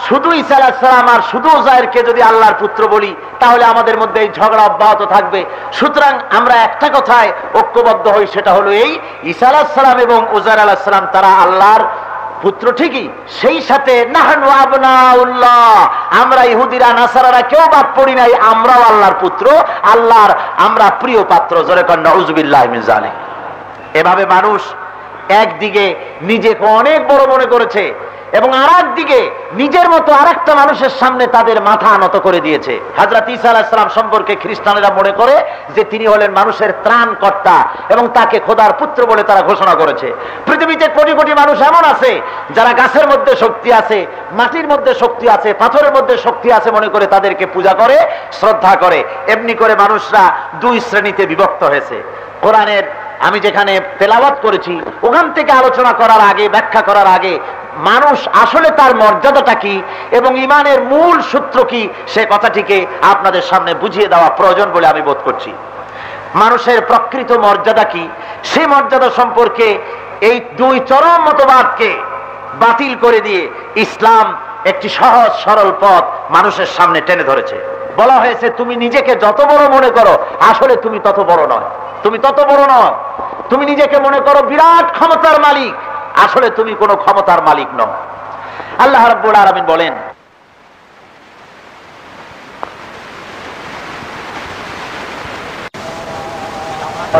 শুধু ঈসা আলাইহিস সালাম আর শুধু উযাইরকে যদি আল্লাহর পুত্র বলি তাহলে আমাদের মধ্যে এই ঝগড়া অব্যাহত থাকবে। সুতরাং আমরা একটা কথায় ঐক্যবদ্ধ হই, সেটা হলো এই, ঈসা আলাইহিস সালাম এবং উযাইর আলাইহিস সালাম তারা আল্লাহর পুত্র ঠিকই, সেই সাথে নাহনু আবনাউল্লাহ, আমরা ইহুদিরা নাসারারা কেউ বাদ পড়ি নাই, আমরাও আল্লাহর পুত্র, আল্লাহর আমরা প্রিয় পাত্র। জোরে কোন নাউজুবিল্লাহি মিন যালিক। এভাবে মানুষ একদিকে নিজেকে অনেক বড় মনে করেছে, এবং আরেকদিকে নিজের মতো আরেকটা মানুষের সামনে তাদের মাথা নত করে দিয়েছে। হযরত ঈসা আলাইহিস সালাম সম্পর্কে খ্রিস্টানেরা মনে করে যে তিনি হলেন মানুষের ত্রাণকর্তা, এবং তাকে খোদার পুত্র বলে তারা ঘোষণা করেছে। পৃথিবীতে কোটি কোটি মানুষ এমন আছে যারা গাছের মধ্যে শক্তি আছে, মাটির মধ্যে শক্তি আছে, পাথরের মধ্যে শক্তি আছে মনে করে তাদেরকে পূজা করে, শ্রদ্ধা করে। এমনি করে মানুষরা দুই শ্রেণীতে বিভক্ত হয়েছে। কোরআনের আমি যেখানে তেলাওয়াত করেছি ওখান থেকে আলোচনা করার আগে, ব্যাখ্যা করার আগে, মানুষ আসলে তার মর্যাদাটা কি এবং ঈমানের মূল সূত্র কি সে কথাটিকে আপনাদের সামনে বুঝিয়ে দেওয়া প্রয়োজন বলে আমি বোধ করছি। মানুষের প্রকৃত মর্যাদা কি, সেই মর্যাদা সম্পর্কে এই দুই চরম মতবাদকে বাতিল করে দিয়ে ইসলাম একটি সহজ সরল পথ মানুষের সামনে টেনে ধরেছে। বলা হয়েছে তুমি নিজেকে যত বড় মনে করো, আসলে তুমি তত বড় নয়, তুমি তত বড় নয়। তুমি নিজেকে মনে করো বিরাট ক্ষমতার মালিক, আসলে তুমি কোনো ক্ষমতার মালিক নও। আল্লাহ রাব্বুল আলামিন বলেন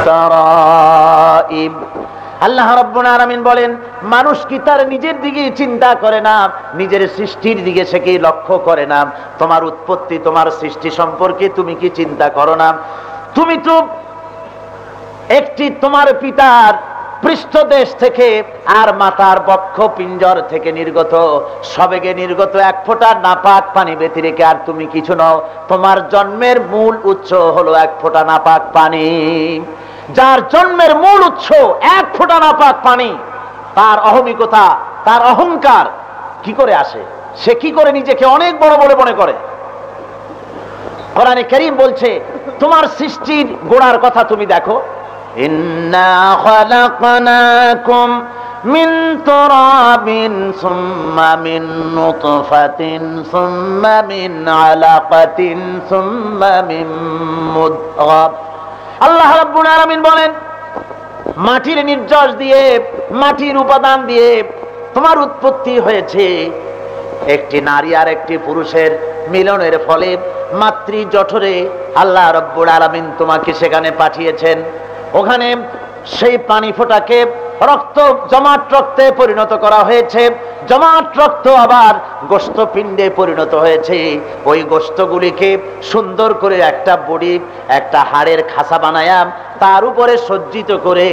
তারাইব আল্লাহ রাব্বুল আলামিন বলেন, মানুষ কি তার নিজের দিকে চিন্তা করে না, নিজের সৃষ্টির দিকে সে কি লক্ষ্য করে না? তোমার উৎপত্তি, তোমার সৃষ্টি সম্পর্কে তুমি কি চিন্তা করো না? তুমি তো একটি তোমার পিতার পৃষ্ঠদেশ থেকে আর মাতার বক্ষ পিঞ্জর থেকে নির্গত, সবেগে নির্গত এক ফোঁটা নাপাক পানি ব্যতিরেকে আর তুমি কিছু নও। তোমার জন্মের মূল উৎস হলো এক ফোঁটা নাপাক পানি। যার জন্মের মূল উৎস এক ফোঁটা নাপাক পানি, তার অহমিকতা, তার অহংকার কি করে আসে? সে কি করে নিজেকে অনেক বড় বলে মনে করে? কোরআনে কারীম বলছে, তোমার সৃষ্টির গোড়ার কথা তুমি দেখো। ইন্না খালাকনাকুম মিন তুরাবিন সুম্মা মিন নুতফাতিন সুম্মা মিন আলাকাতিন সুম্মা মিন মুদগা। আল্লাহ রাব্বুল আলামিন বলেন, মাটির নির্যাস দিয়ে, মাটির উপাদান দিয়ে তোমার উৎপত্তি হয়েছে। একটি নারী আর একটি পুরুষের মিলনের ফলে মাতৃ জঠরে আল্লাহ রাব্বুল আলামিন তোমাকে সেখানে পাঠিয়েছেন। ওখানে সেই পানি ফোঁটাকে রক্ত, জমাট রক্তে পরিণত করা হয়েছে। জমাট রক্ত আবার গোশত পিণ্ডে পরিণত হয়েছে। ওই গোশতগুলিকে সুন্দর করে একটা বডি, একটা হাড়ের খাসা বানায়া তার উপরে সজ্জিত করে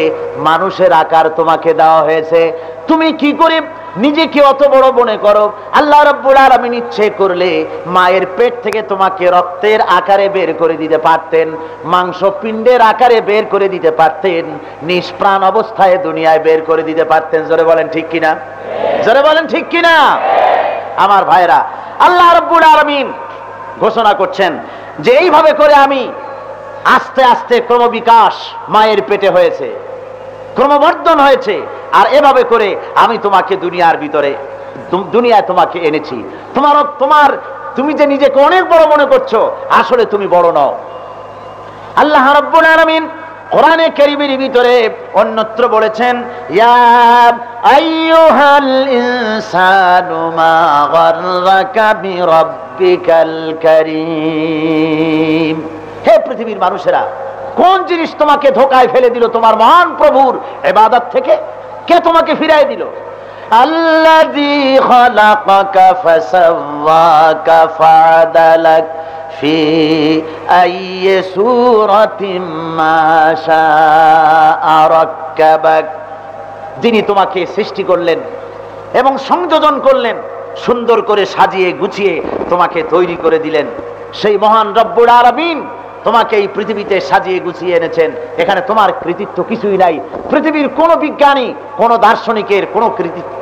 মানুষের আকার তোমাকে দেওয়া হয়েছে। তুমি কি করে নিজেকে অত বড় মনে করো? আল্লাহ রাব্বুল আলামিন ইচ্ছে করলে মায়ের পেট থেকে তোমাকে রক্তের আকারে বের করে দিতে পারতেন, মাংস পিণ্ডের আকারে বের করে দিতে পারতেন, নিষ্প্রাণ অবস্থায় দুনিয়ায় বের করে দিতে পারতেন। জোরে বলেন ঠিক কিনা? জোরে বলেন ঠিক কিনা? আমার ভাইরা, আল্লাহ রাব্বুল আলামিন ঘোষণা করছেন যে এইভাবে করে আমি আস্তে আস্তে ক্রমবিকাশ মায়ের পেটে হয়েছে, ক্রমবর্ধন হয়েছে, আর এভাবে করে আমি তোমাকে দুনিয়ার ভিতরে, দুনিয়ায় তোমাকে এনেছি। তুমি যে নিজেকে অনেক বড় মনে করছো, আসলে তুমি বড় নও। আল্লাহ রাব্বুল আলামিন কোরআনে কারীমের ভিতরে অন্যত্র বলেছেন, ইয়া আইয়ুহাল ইনসানু মা গাররাকা বিরাব্বিকাল কারীম। হে পৃথিবীর মানুষেরা, কোন জিনিস তোমাকে ধোঁকায় ফেলে দিল তোমার মহান প্রভুর ইবাদত থেকে? কে তোমাকে ফিরাই দিল? আল্লাযী খালাকাকা ফাসাওয়াকা ফাআদালাক ফি আইয়ি সূরাতিন মা শাআ রাক্কাবাক। যিনি তোমাকে সৃষ্টি করলেন এবং সংযোজন করলেন, সুন্দর করে সাজিয়ে গুছিয়ে তোমাকে তৈরি করে দিলেন, সেই মহান রব্বুল আলামিন তোমাকে এই পৃথিবীতে সাজিয়ে গুছিয়ে এনেছেন। এখানে তোমার কৃতিত্ব কিছুই নাই। পৃথিবীর কোন বিজ্ঞানী, কোন দার্শনিকের কোন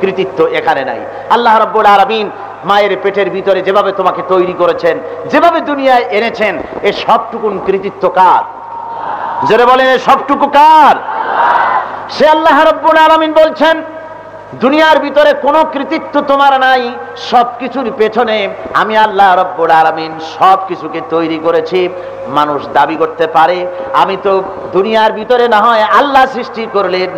কৃতিত্ব এখানে নাই। আল্লাহ রাব্বুল আলামিন মায়ের পেটের ভিতরে যেভাবে তোমাকে তৈরি করেছেন, যেভাবে দুনিয়ায় এনেছেন, এ সবটুকুন কৃতিত্ব কার? যারা বলেন এ সবটুকু কার? সে আল্লাহ রাব্বুল আলামিন বলছেন, দুনিয়ার ভিতরে কোনো কৃতিত্ব তোমার নাই, সবকিছুর পেছনে আমি আল্লাহ রাব্বুল আলামিন সবকিছুকে তৈরি করেছি। মানুষ দাবি করতে পারে আমি তো দুনিয়ার ভিতরে না হয় আল্লাহ সৃষ্টি করলেন,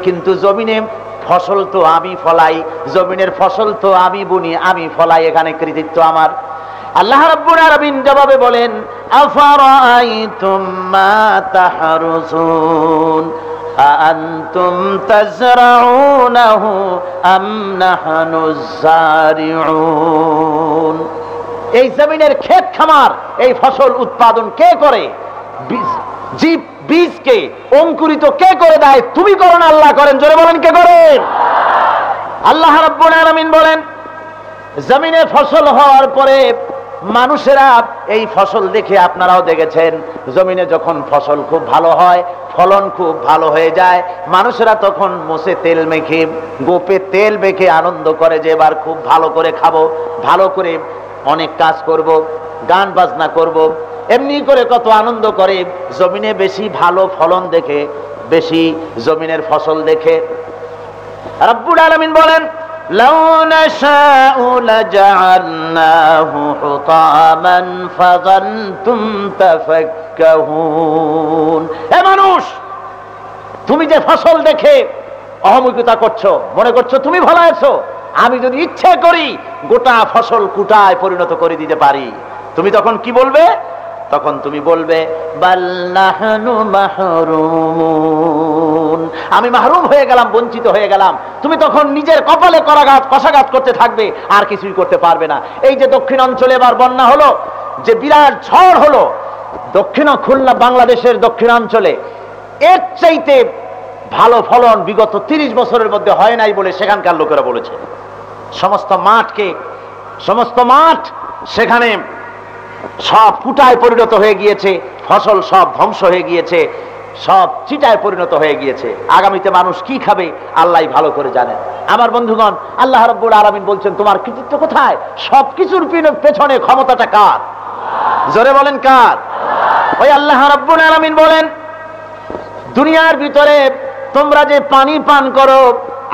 কিন্তু জমিনে ফসল তো আমি ফলাই, জমিনের ফসল তো আমি বুনি, আমি ফলাই, এখানে কৃতিত্ব আমার। আল্লাহ রাব্বুল আলামিন জবাবে বলেন, আফারাআইতুম মা তাহরুসুন আআনতুম তাজরাউনাহু আম নাহনুজ যারিউন। এই জমিনের ক্ষেত খামার, এই ফসল উৎপাদন কে করে? বীজকে অঙ্কুরিত কে করে দেয়? তুমি করো না, আল্লাহ করেন। জোরে বলেন কে করেন? আল্লাহ রাব্বুল আলামিন বলেন, জমিনে ফসল হওয়ার পরে মানুষেরা এই ফসল দেখে, আপনারাও দেখেছেন, জমিনে যখন ফসল খুব ভালো হয়, ফলন খুব ভালো হয়ে যায়, মানুষেরা তখন মোষে তেল মেখে, গোপে তেল মেখে আনন্দ করে যে এবার খুব ভালো করে খাবো, ভালো করে অনেক কাজ করব, গান বাজনা করব, এমনি করে কত আনন্দ করে জমিনে বেশি ভালো ফলন দেখে, বেশি জমিনের ফসল দেখে। রব্বুল আলামিন বলেন, লাউ নাশাউ লাজআলনাহু হুতামান ফাযানতুম তাফাক্কাহুন। হে মানুষ, তুমি যে ফসল দেখে অহমিকতা করছো, মনে করছো তুমি ভালো আছো, আমি যদি ইচ্ছে করি গোটা ফসল কুটায় পরিণত করে দিতে পারি, তুমি তখন কি বলবে? তখন তুমি বলবে বাল নাহনু মাহরুমুন, আমি মাহরুম হয়ে গেলাম, বঞ্চিত হয়ে গেলাম। তুমি তখন নিজের কপালে কষাঘাত করতে থাকবে, আর কিছুই করতে পারবে না। এই যে দক্ষিণ অঞ্চলে এবার বন্যা হলো, যে বিরাট ঝড় হলো দক্ষিণ খুলনা বাংলাদেশের দক্ষিণাঞ্চলে, এর চাইতে ভালো ফলন বিগত 30 বছরের মধ্যে হয় নাই বলে সেখানকার লোকেরা বলেছে। সমস্ত মাঠ সেখানে সব কুটায় পরিণত হয়ে গিয়েছে, ফসল সব ধ্বংস হয়ে গিয়েছে, সব চিটায় পরিণত হয়ে গিয়েছে। আগামীতে মানুষ কি খাবে আল্লাহই ভালো করে জানেন। আমার বন্ধুগণ, আল্লাহ রাব্বুল আলামিন বলছেন তোমার কৃতিত্ব কোথায়? সবকিছুর পেছনে ক্ষমতাটা কার? জোরে বলেন কার? ওই আল্লাহ রাব্বুল আলামিন বলেন, দুনিয়ার ভিতরে তোমরা যে পানি পান করো,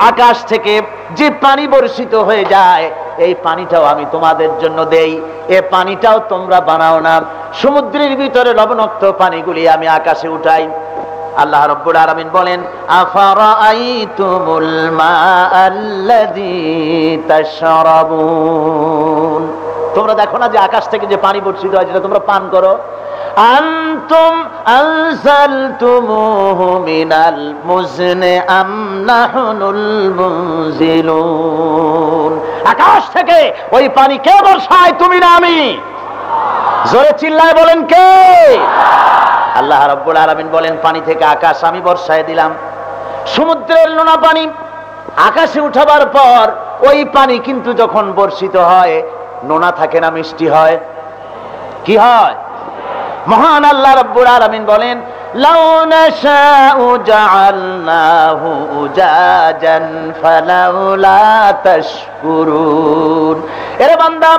আকাশ থেকে যে পানি বর্ষিত হয়ে যায়, এই পানিটাও আমি তোমাদের জন্য দেই। এই পানিটাও তোমরা বানাও না। সমুদ্রের ভিতরে লবণাক্ত পানিগুলি আমি আকাশে উঠাই। আল্লাহ রাব্বুল আলামিন বলেন, আফারাআইতুমুল মাআল্লাযী তাশরাবুন, তোমরা দেখো না যে আকাশ থেকে যে পানি বর্ষিত হয়, যেটা তোমরা পান করো। আনতুম আনজালতুমুহু মিনাল মুজনি আম নাহনুল মুনজিলুন, আকাশ থেকে ওই পানি কে বর্ষায়? তুমি না আমি? জোরে চিল্লায় বলেন কে? আল্লাহ রাব্বুল আলামিন বলেন, পানি থেকে আকাশ আমি বর্ষায় দিলাম। সমুদ্রের নোনা পানি আকাশে উঠাবার পর ওই পানি কিন্তু যখন বর্ষিত হয়, নোনা থাকে না, মিষ্টি হয়। কি হয়? মহান আল্লাহ রাব্বুল আলামিন বলেন, লাউ নাশাউ জাআলনাহু উজাজান ফালাউলা তাশকুরুন। এরে বান্দা,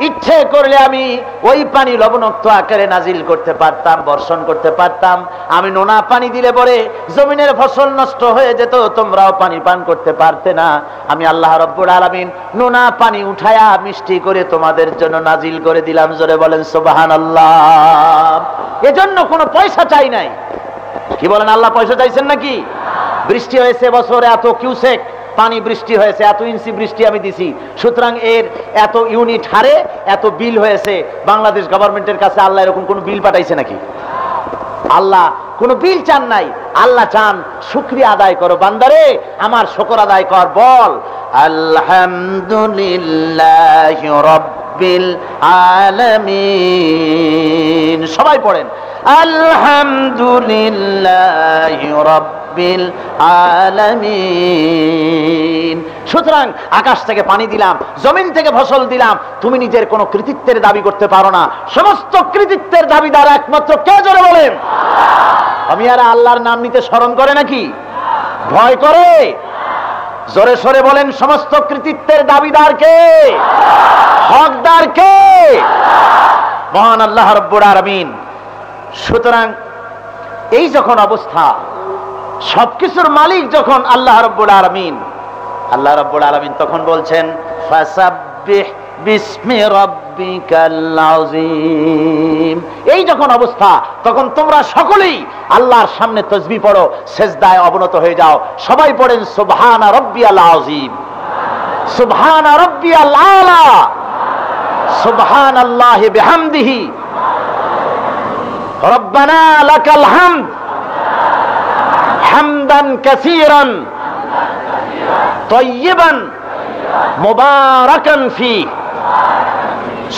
ইচ্ছে করলে আমি ওই পানি লবণাক্ত আকারে নাজিল করতে পারতাম, বর্ষণ করতে পারতাম। আমি নোনা পানি দিলে পরে জমিনের ফসল নষ্ট হয়ে যেত, তোমরাও পানি পান করতে পারতে না। আমি আল্লাহ রাব্বুল আলামিন নোনা পানি উঠায়া মিষ্টি করে তোমাদের জন্য নাজিল করে দিলাম। জোরে বলেন সুবহানাল্লাহ। এজন্য কোনো পয়সা চাই নাই। কি বলেন, আল্লাহ পয়সা চাইছেন নাকি? বৃষ্টি হয়েছে বছরে এত কিউসেক পানি বৃষ্টি হয়েছে, এত ইঞ্চি বৃষ্টি আমি দিছি, সুতরাং এর এত ইউনিট হারে এত বিল হয়েছে। বাংলাদেশ গভর্নমেন্টের কাছে আল্লাহ এরকম কোন বিল পাঠাইছে নাকি? আল্লাহ কোন বিল চান নাই। আল্লাহ চান শুকরিয়া আদায় করো বান্দারে, আমার শুকর আদায় কর। বল আলহামদুলিল্লাহি রাব্বিল আলামিন। সবাই পড়েন আলহামদুলিল্লাহি রাব্বিল আলামিন। সুতরাং আকাশ থেকে পানি দিলাম, জমিন থেকে ফসল দিলাম, তুমি নিজের কোনো কৃতিত্বের দাবি করতে পারো না। সমস্ত কৃতিত্বের দাবিদার একমাত্র কে? জোরে বলেন। আমি আর আল্লাহর নাম নিতে শরম করে নাকি? ভয় করে? জোরে সরে বলেন, সমস্ত কৃতিত্বের দাবিদার কে? হকদার কে? মহান আল্লাহ রাব্বুল আলামিন। সুতরাং এই যখন অবস্থা, সবকিছুর মালিক যখন আল্লাহ রাব্বুল আলামিন, আল্লাহ রাব্বুল আলামিন তখন বলছেন ফাসাব্বিহ বিসমি রাব্বিকাল আযীম। এই যখন অবস্থা, তখন তোমরা সকলেই আল্লাহর সামনে তাসবিহ পড়ো, সিজদায় অবনত হয়ে যাও। সবাই পড়েন সুবহানা রাব্বিয়াল আযীম, সুবহানা রাব্বিয়াল আলা, সুবহানাল্লাহি বিহামদিহি, রব্বানা লাকাল হামদ হামদান কাসীরান তাইয়িবান মুবারাকান ফি।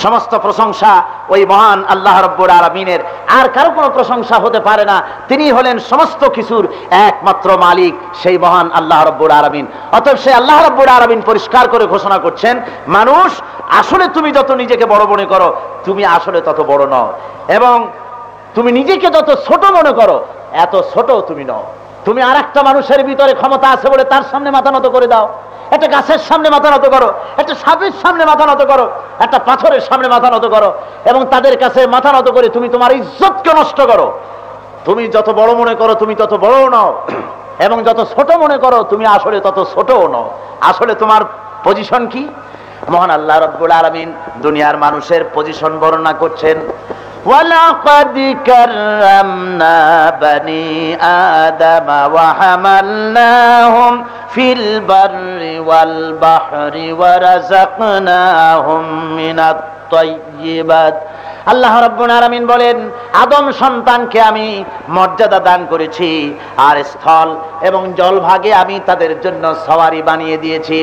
সমস্ত প্রশংসা ওই মহান আল্লাহ রাব্বুল আলামিনের, আর কারো কোনো প্রশংসা হতে পারে না। তিনি হলেন সমস্ত কিছুর একমাত্র মালিক, সেই মহান আল্লাহ রাব্বুল আলামিন। অতএব সেই আল্লাহ রাব্বুল আলামিন পরিষ্কার করে ঘোষণা করছেন, মানুষ আসলে তুমি যত নিজেকে বড় মনে করো, তুমি আসলে তত বড় নও, এবং তুমি নিজেকে যত ছোট মনে করো, এত ছোট তুমি নও। তুমি আর একটা মানুষের ভিতরে ক্ষমতা আছে বলে তার সামনে মাথা নত করে দাও। একটা গাছের সামনে মাথা নত করো, একটা সাপের সামনে মাথা নত করো, একটা পাথরের সামনে মাথা নত করো, এবং তাদের কাছে মাথা নত করে তুমি তোমার ইজ্জতকে নষ্ট করো। তুমি যত বড় মনে করো তুমি তত বড় নও, এবং যত ছোট মনে করো তুমি আসলে তত ছোটও নও। আসলে তোমার পজিশন কি? মহান আল্লাহ রাব্বুল আলামিন দুনিয়ার মানুষের পজিশন বর্ণনা করছেন। وَلَقَدْ كَرَّمْنَا بَنِي آدَمَ وَحَمَلْنَاهُمْ فِي الْبَرِّ وَالْبَحْرِ وَرَزَقْنَاهُمْ مِنَ الطَّيِّبَاتِ। আল্লাহ রাব্বুল আলামিন বলেন, আদম সন্তানকে আমি মর্যাদা দান করেছি, আর স্থল এবং জলভাগে আমি তাদের জন্য সওয়ারি বানিয়ে দিয়েছি,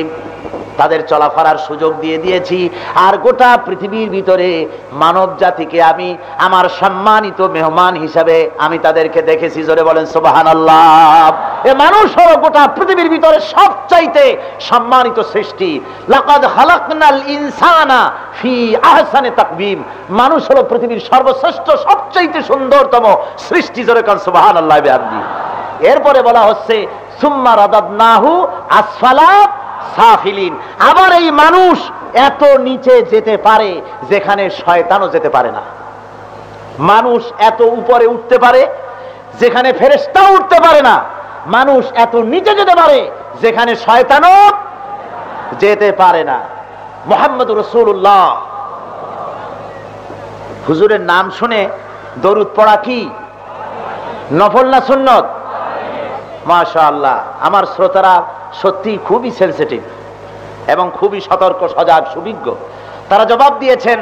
তাদের চলাফেরার সুযোগ দিয়ে দিয়েছি। আর গোটা পৃথিবীর ভিতরে মানব জাতিকে আমি আমার সম্মানিত মেহমান হিসাবে আমি তাদেরকে দেখেছি। জোরে বলেন সুবহানাল্লাহ। এ মানুষ হলো গোটা পৃথিবীর ভিতরে সবচাইতে সম্মানিত সৃষ্টি। লাকাদ খালাকনাল ইনসানা ফি আহসানি তাকবীম। মানুষ হলো পৃথিবীর সর্বশ্রেষ্ঠ সবচাইতে সুন্দরতম সৃষ্টি। জোরে বলেন সুবহানাল্লাহ বিহামদি। এরপরে বলা হচ্ছে সুম্মা রাদাদনাহু আসফালা সাফিলিন। আবার এই মানুষ এত নিচে যেতে পারে যেখানে শয়তানও যেতে পারে না। মানুষ এত উপরে উঠতে পারে যেখানে ফেরেশতাও উঠতে পারে না। মানুষ এত নিচে যেতে পারে যেখানে শয়তানও যেতে পারে না। মুহাম্মদুর রাসূলুল্লাহ হুজুরের নাম শুনে দরুদ পড়া কি নফল না সুন্নত? মাশাআল্লাহ। আমার শ্রোতারা সত্যি খুবই সেনসিটিভ এবং খুবই সতর্ক, সজাগ, সুবিজ্ঞ। তারা জবাব দিয়েছেন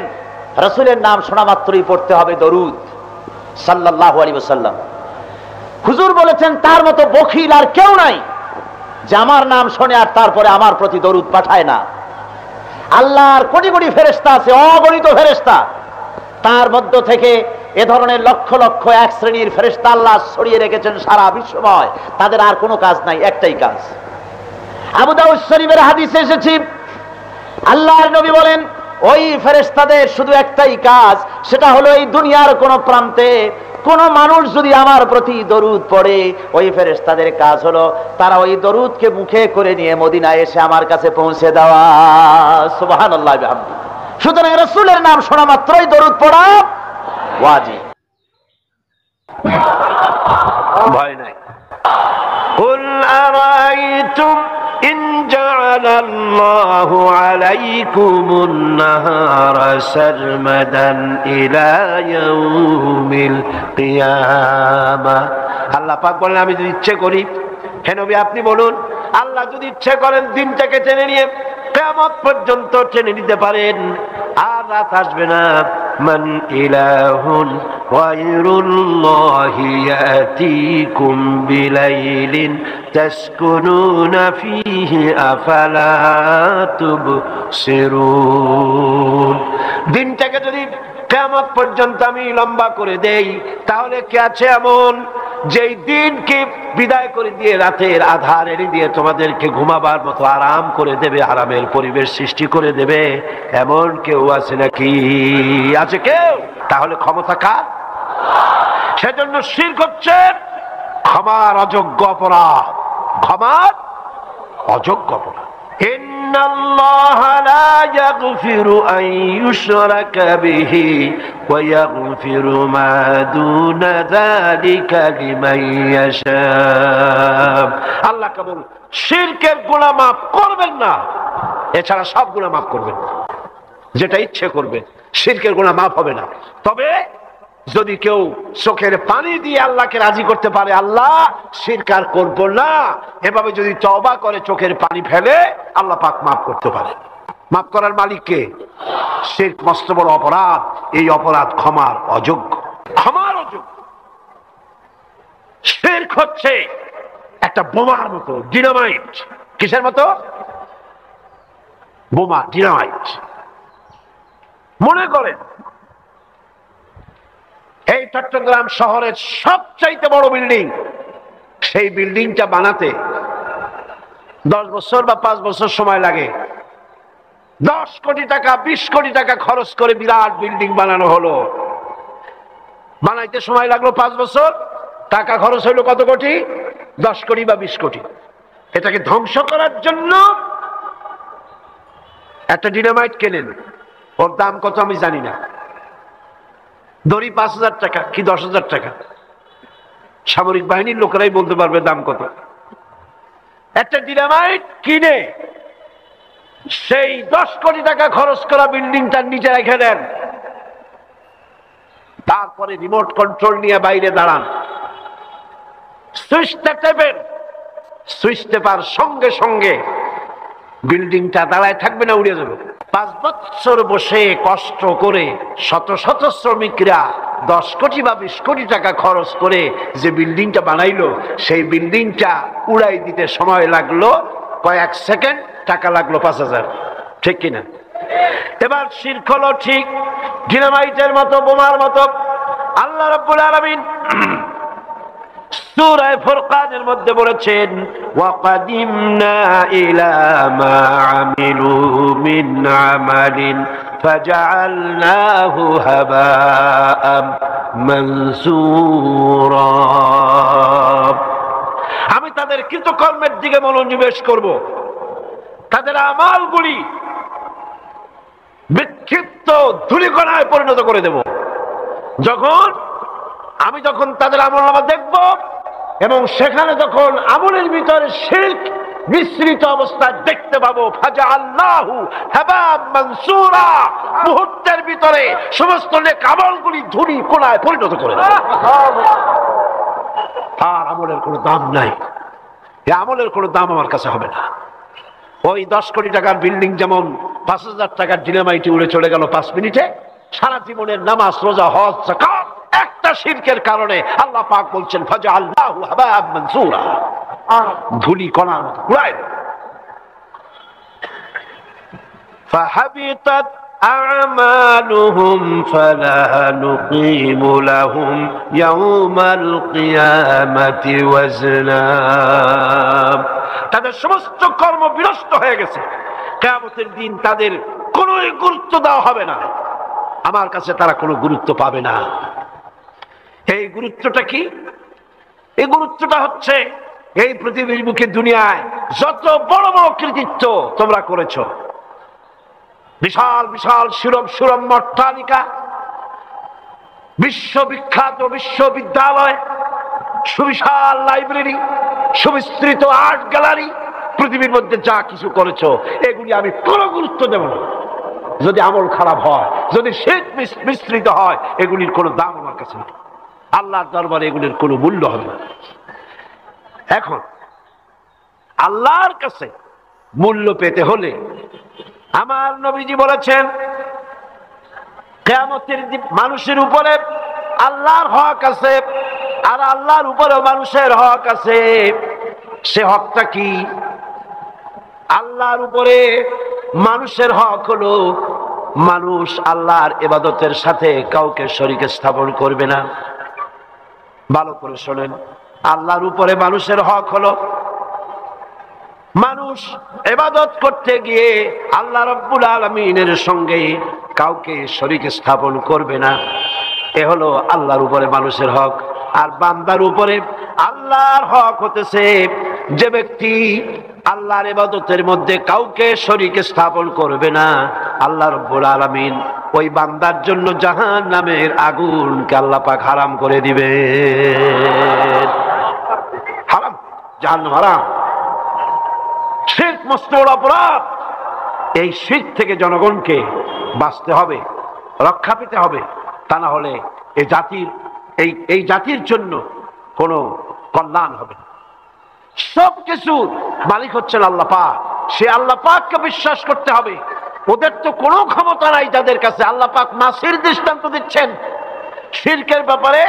রাসূলের নাম শোনা মাত্রই পড়তে হবে দরুদ সাল্লাল্লাহু আলাইহি ওয়াসাল্লাম। হুজুর বলেছেন তার মতো বখিল আর কেউ নাই যে আমার নাম শোনে আর তারপরে আমার প্রতি দরুদ পাঠায় না। আল্লাহর কোটি কোটি ফেরেশতা আছে, অগণিত ফেরেশতা। তার মধ্য থেকে এ ধরনের লক্ষ লক্ষ এক শ্রেণীর ফেরেশতা আল্লাহ ছড়িয়ে রেখেছেন সারা বিশ্বময়। তাদের আর কোনো কাজ নাই, একটাই কাজ। আবু দাউদ শরীফের হাদিসে এসেছে, আল্লাহর নবী বলেন ওই ফেরেশতাদের শুধু একটাই কাজ, সেটা হলো এই দুনিয়ার কোন প্রান্তে কোন মানুষ যদি আমার প্রতি দরুদ পড়ে, ওই ফেরেশতাদের কাজ হলো তারা ওই দরুদকে মুখে করে নিয়ে মদিনায় এসে আমার কাছে পৌঁছে দেওয়া। সুবহানাল্লাহ বিহামদি। সুতরাং রাসূলের নাম শোনা মাত্রই দরুদ পড়া ওয়াজিব। ভয় নাই। কুল আরাইতুম ইন জাআলাল্লাহু আলাইকুমুন নাহারা সারমাদান ইলা ইয়াউমিল কিয়ামা। আল্লাহ পাক বলেন আমি যদি ইচ্ছে করি, হে নবী আপনি বলুন, আল্লাহ যদি ইচ্ছে করেন দিনটাকে টেনে নিয়ে কিয়ামত পর্যন্ত টেনে নিতে পারেন, আর রাত আসবে না। মান ইলাহুন গায়রুল্লাহি ইয়াতিকুম বিলাইলিন তাসকুনুনা ফীহি আফালা তুবসিরুন। দিনটাকে যদি কিয়ামত পর্যন্ত আমি লম্বা করে দেই, তাহলে কি আছে এমন যেই দিনকে বিদায় করে দিয়ে রাতের আধার এনে দিয়ে তোমাদেরকে ঘুমাবার মতো আরাম করে দেবে, আরামের পরিবেশ সৃষ্টি করে দেবে? এমন কেউ আছে নাকি? আছে কেউ? তাহলে ক্ষমতা কার? সেজন্য শিরক হচ্ছে ক্ষমার অযোগ্য অপরাধ, ক্ষমার অযোগ্য অপরাধ। ইন্নাল্লাহা লা ইয়াগফিরু আন ইউশরাকা বিহি ওয়া ইয়াগফিরু মা দুনা যালিকা লিমান ইয়াশা। আল্লাহ কেবল শিরকের গুনাহ মাফ করবেন না, এছাড়া সব গুনাহ মাফ করবেন। যেটা ইচ্ছে করবেন, শিরকের গুনাহ মাফ হবে না। তবে যদি কেউ চোখের পানি দিয়ে আল্লাহকে রাজি করতে পারে, আল্লাহ শিরক আর করব না, এভাবে যদি তওবা করে চোখের পানি ফেলে, আল্লাহ পাক মাফ করতে পারে। মাফ করার মালিক কে? শিরক মস্ত বড় অপরাধ। এই অপরাধ ক্ষমার অযোগ্য, ক্ষমার অযোগ্য। শিরক হচ্ছে একটা বোমার মতো, ডিনামাইট। কিসের মতো? বোমা, ডিনামাইট। মনে করেন এই চট্টগ্রাম শহরের সবচাইতে বড় বিল্ডিং, সেই বিল্ডিংটা বানাতে 10 বছর বা 5 বছর সময় লাগে। 10 কোটি টাকা 20 কোটি টাকা খরচ করে বিরাট বিল্ডিং বানানো হলো। বানাইতে সময় লাগলো 5 বছর, টাকা খরচ হইলো কত কোটি? 10 কোটি বা 20 কোটি। এটাকে ধ্বংস করার জন্য একটা ডিনামাইট কেনেন, ওর দাম কত আমি জানি না, ধরি 5,000 টাকা কি 10,000 টাকা। সামরিক বাহিনীর লোকেরাই বলতে পারবে দাম কত। একটা ডিনামাইট কিনে সেই 10 কোটি টাকা খরচ করা বিল্ডিংটার নিচে রেখে দেন, তারপরে রিমোট কন্ট্রোল নিয়ে বাইরে দাঁড়ান, সুইচটা টেপেন, সুইচ টেপার সঙ্গে সঙ্গে বিল্ডিংটা দাঁড়ায় থাকবে না, উড়ে যাবে। 5 বছর বসে কষ্ট করে শত শত শ্রমিকরা 10 কোটি বা 20 কোটি টাকা খরচ করে যে বিল্ডিংটা বানাইলো, সেই বিল্ডিংটা উড়াই দিতে সময় লাগলো কয়েক সেকেন্ড, টাকা লাগলো 5000। ঠিক কিনা? এবার শিরক হলো ঠিক ডিনামাইটের মতো, বোমার মতো। আল্লাহ রাব্বুল আলামিন সূরা ফুরকানের মধ্যে বলেছেন, ওয়াকাদিমনা ইলা মা আমিলু মিন আমালিন ফাজআলনাহু হাবাআম মানসুরা। আমি তাদের কৃতকর্মের দিকে মনোনিবেশ করব, তাদের আমলগুলি বিক্ষিপ্ত ধূলিকণায় পরিণত করে দেব। যখন তাদের আমলনামা দেখব এবং সেখানে যখন আমলের ভিতরে শিরক মিশ্রিত অবস্থায় দেখতে পাবো, ফাজআলনাহু হাবাআম মানসুরা, মুহূর্তের ভিতরে সমস্ত নেক আমলগুলি ধূলি কোণায় পরিণত করে দেব। তার আমলের কোনো দাম নাই, এই আমলের কোনো দাম আমার কাছে হবে না। ওই 10 কোটি টাকার বিল্ডিং যেমন 5000 টাকার ডিনামাইটে উড়ে চলে গেল 5 মিনিটে, সারা জীবনের নামাজ, রোজা, হজ, যাকাত একটা শিরকের কারণে আল্লাহ পাক বলছেন ফাজআলনাহু হাবাআম মানসুরা, ধুলি কণার মতো উড়ায় দেব। ফাহাবিতাত আ'মালুহুম ফালা নুকিমু লাহুম ইয়াওমাল কিয়ামাতি ওয়াজনা। তাদের সমস্ত কর্ম বিনষ্ট হয়ে গেছে, কিয়ামতের দিন তাদের কোনো গুরুত্ব দেওয়া হবে না, আমার কাছে তারা কোনো গুরুত্ব পাবে না। এই গুরুত্বটা কি? এই গুরুত্বটা হচ্ছে এই পৃথিবীর বুকে দুনিয়ায় যত বড় বড় কৃতিত্ব তোমরা করেছো, বিশাল বিশাল সুরম অট্টালিকা, বিশ্ববিখ্যাত বিশ্ববিদ্যালয়, সুবিশাল লাইব্রেরি, সুবিস্তৃত আর্ট গ্যালারি, পৃথিবীর মধ্যে যা কিছু করেছো এগুলি আমি কোনো গুরুত্ব দেব না। যদি আমল খারাপ হয়, যদি শিরক মিশ্রিত হয়, এগুলির কোনো দাম আমার কাছে নেই, আল্লাহর দরবারে এগুলির কোনো মূল্য হবে না। এখন আল্লাহর কাছে মূল্য পেতে হলে আমার নবীজি বলেছেন, কিয়ামতের দিন মানুষের উপরে আল্লাহর হক আছে আর আল্লাহর উপরে মানুষের হক আছে। সে হকটা কি? আল্লাহর উপরে মানুষের হক হলো মানুষ আল্লাহর ইবাদতের সাথে কাউকে শরীক স্থাপন করবে না। ভালো করে শোনেন, আল্লাহর উপরে মানুষের হক হলো মানুষ ইবাদত করতে গিয়ে আল্লাহ রাব্বুল আলামিনের সঙ্গে কাউকে শরীক স্থাপন করবে না। এ হলো আল্লাহর উপরে মানুষের হক। আর বান্দার উপরে আল্লাহর হক হতেছে যে ব্যক্তি আল্লাহর ইবাদতের মধ্যে কাউকে শরীক স্থাপন করবে না, আল্লাহ রাব্বুল আলামিন ওই বান্দার জন্য জাহান্নামের আগুনকে আল্লাহ পাক হারাম করে দিবে। হারাম, জাহান্নাম হারাম। শিরক মস্ত বড় অপরাধ। এই শিরক থেকে জনগণকে বাঁচতে হবে, রক্ষা পেতে হবে, তা না হলে এই জাতির জন্য কোনো কল্যাণ হবে না। সবকিছু মালিক হচ্ছেন আল্লাহ পাক, সে আল্লাহ পাককে বিশ্বাস করতে হবে। ওদের তো কোনো ক্ষমতা নাই যাদের কাছে। আল্লাহ পাক মাসির দৃষ্টান্ত দিচ্ছেন শিরকের ব্যাপারে।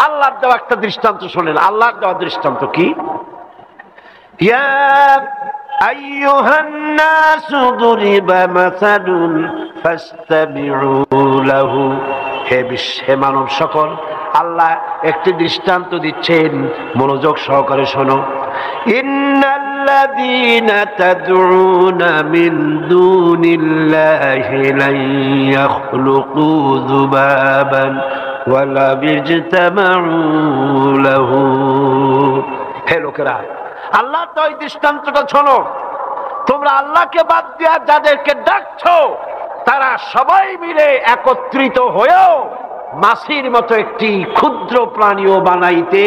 আল্লাহর দেওয়া একটা দৃষ্টান্ত শোনেন। আল্লাহর দেওয়া দৃষ্টান্ত কি? ইয়া আইয়ুহান নাসু দুরিবা মাসালুন ফাসতাবিউ লাহু। হে মানব সকল, আল্লাহ একটি দৃষ্টান্ত দিচ্ছেন, মনোযোগ সহকারে শোনো। ইন্নাল্লাযীনা তাদউনা মিন দুনিল্লাহি লা ইয়াখলুকু যুবাবান ওয়ালা বিজতামাউ লাহু। হে লোকেরা, আল্লাহ তো এই দৃষ্টান্তটা শোনো। তোমরা আল্লাহকে বাদ দিয়া যাদেরকে ডাকছো, তারা সবাই মিলে একত্রিত হয়েও মাছির মতো একটি ক্ষুদ্র প্রাণীও বানাইতে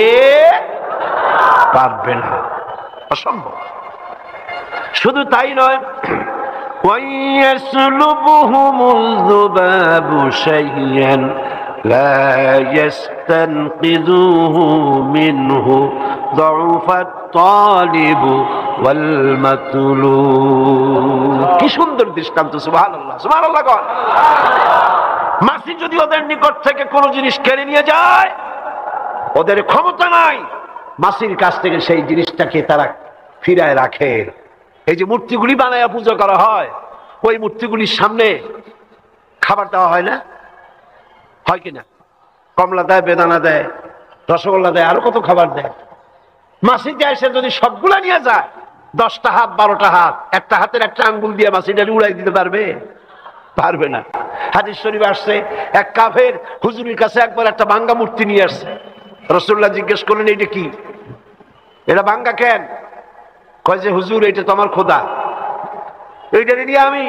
পারবে না, অসম্ভব। শুধু তাই নয়, ওয়াইয়াসলুবুহুমুল যুবাবু শাইয়ান লা ইস্তানকিযুহু মিনহু যউফাত তালিবু ওয়াল মাতলুব। কি সুন্দর দৃষ্টান্ত, সুবহানাল্লাহ সুবহানাল্লাহ। মাসি যদি ওদের নিকট থেকে কোনো জিনিস কেড়ে নিয়ে যায়, ওদের ক্ষমতা নাই মাসির কাছ থেকে সেই জিনিসটাকে তারা ফিরায় রাখে। এই যে মূর্তিগুলি বানায়া পূজা করা হয়, ওই মূর্তিগুলির সামনে খাবার দেওয়া হয় না, হয় কিনা? কমলা দেয়, বেদানা দেয়, রসগোল্লা দেয়, আরো কত খাবার দেয়। মাসিতে এসে যদি সবগুলা নিয়ে যায়, 10টা হাত 12টা হাত, একটা হাতের একটা আঙ্গুল দিয়ে মাসিটা উড়াই দিতে পারবে? পারবে না। হাদিস শরীফে আসছে, এক কাফের হুজুরের কাছে একবার একটা ভাঙ্গা মূর্তি নিয়ে আসছে। রাসূলুল্লাহ জিজ্ঞেস করলেন, এইটা কি? এটা ভাঙ্গা কেন? কয় যে হুজুর, এটা তো আমার খোদা, এইটা নিয়ে আমি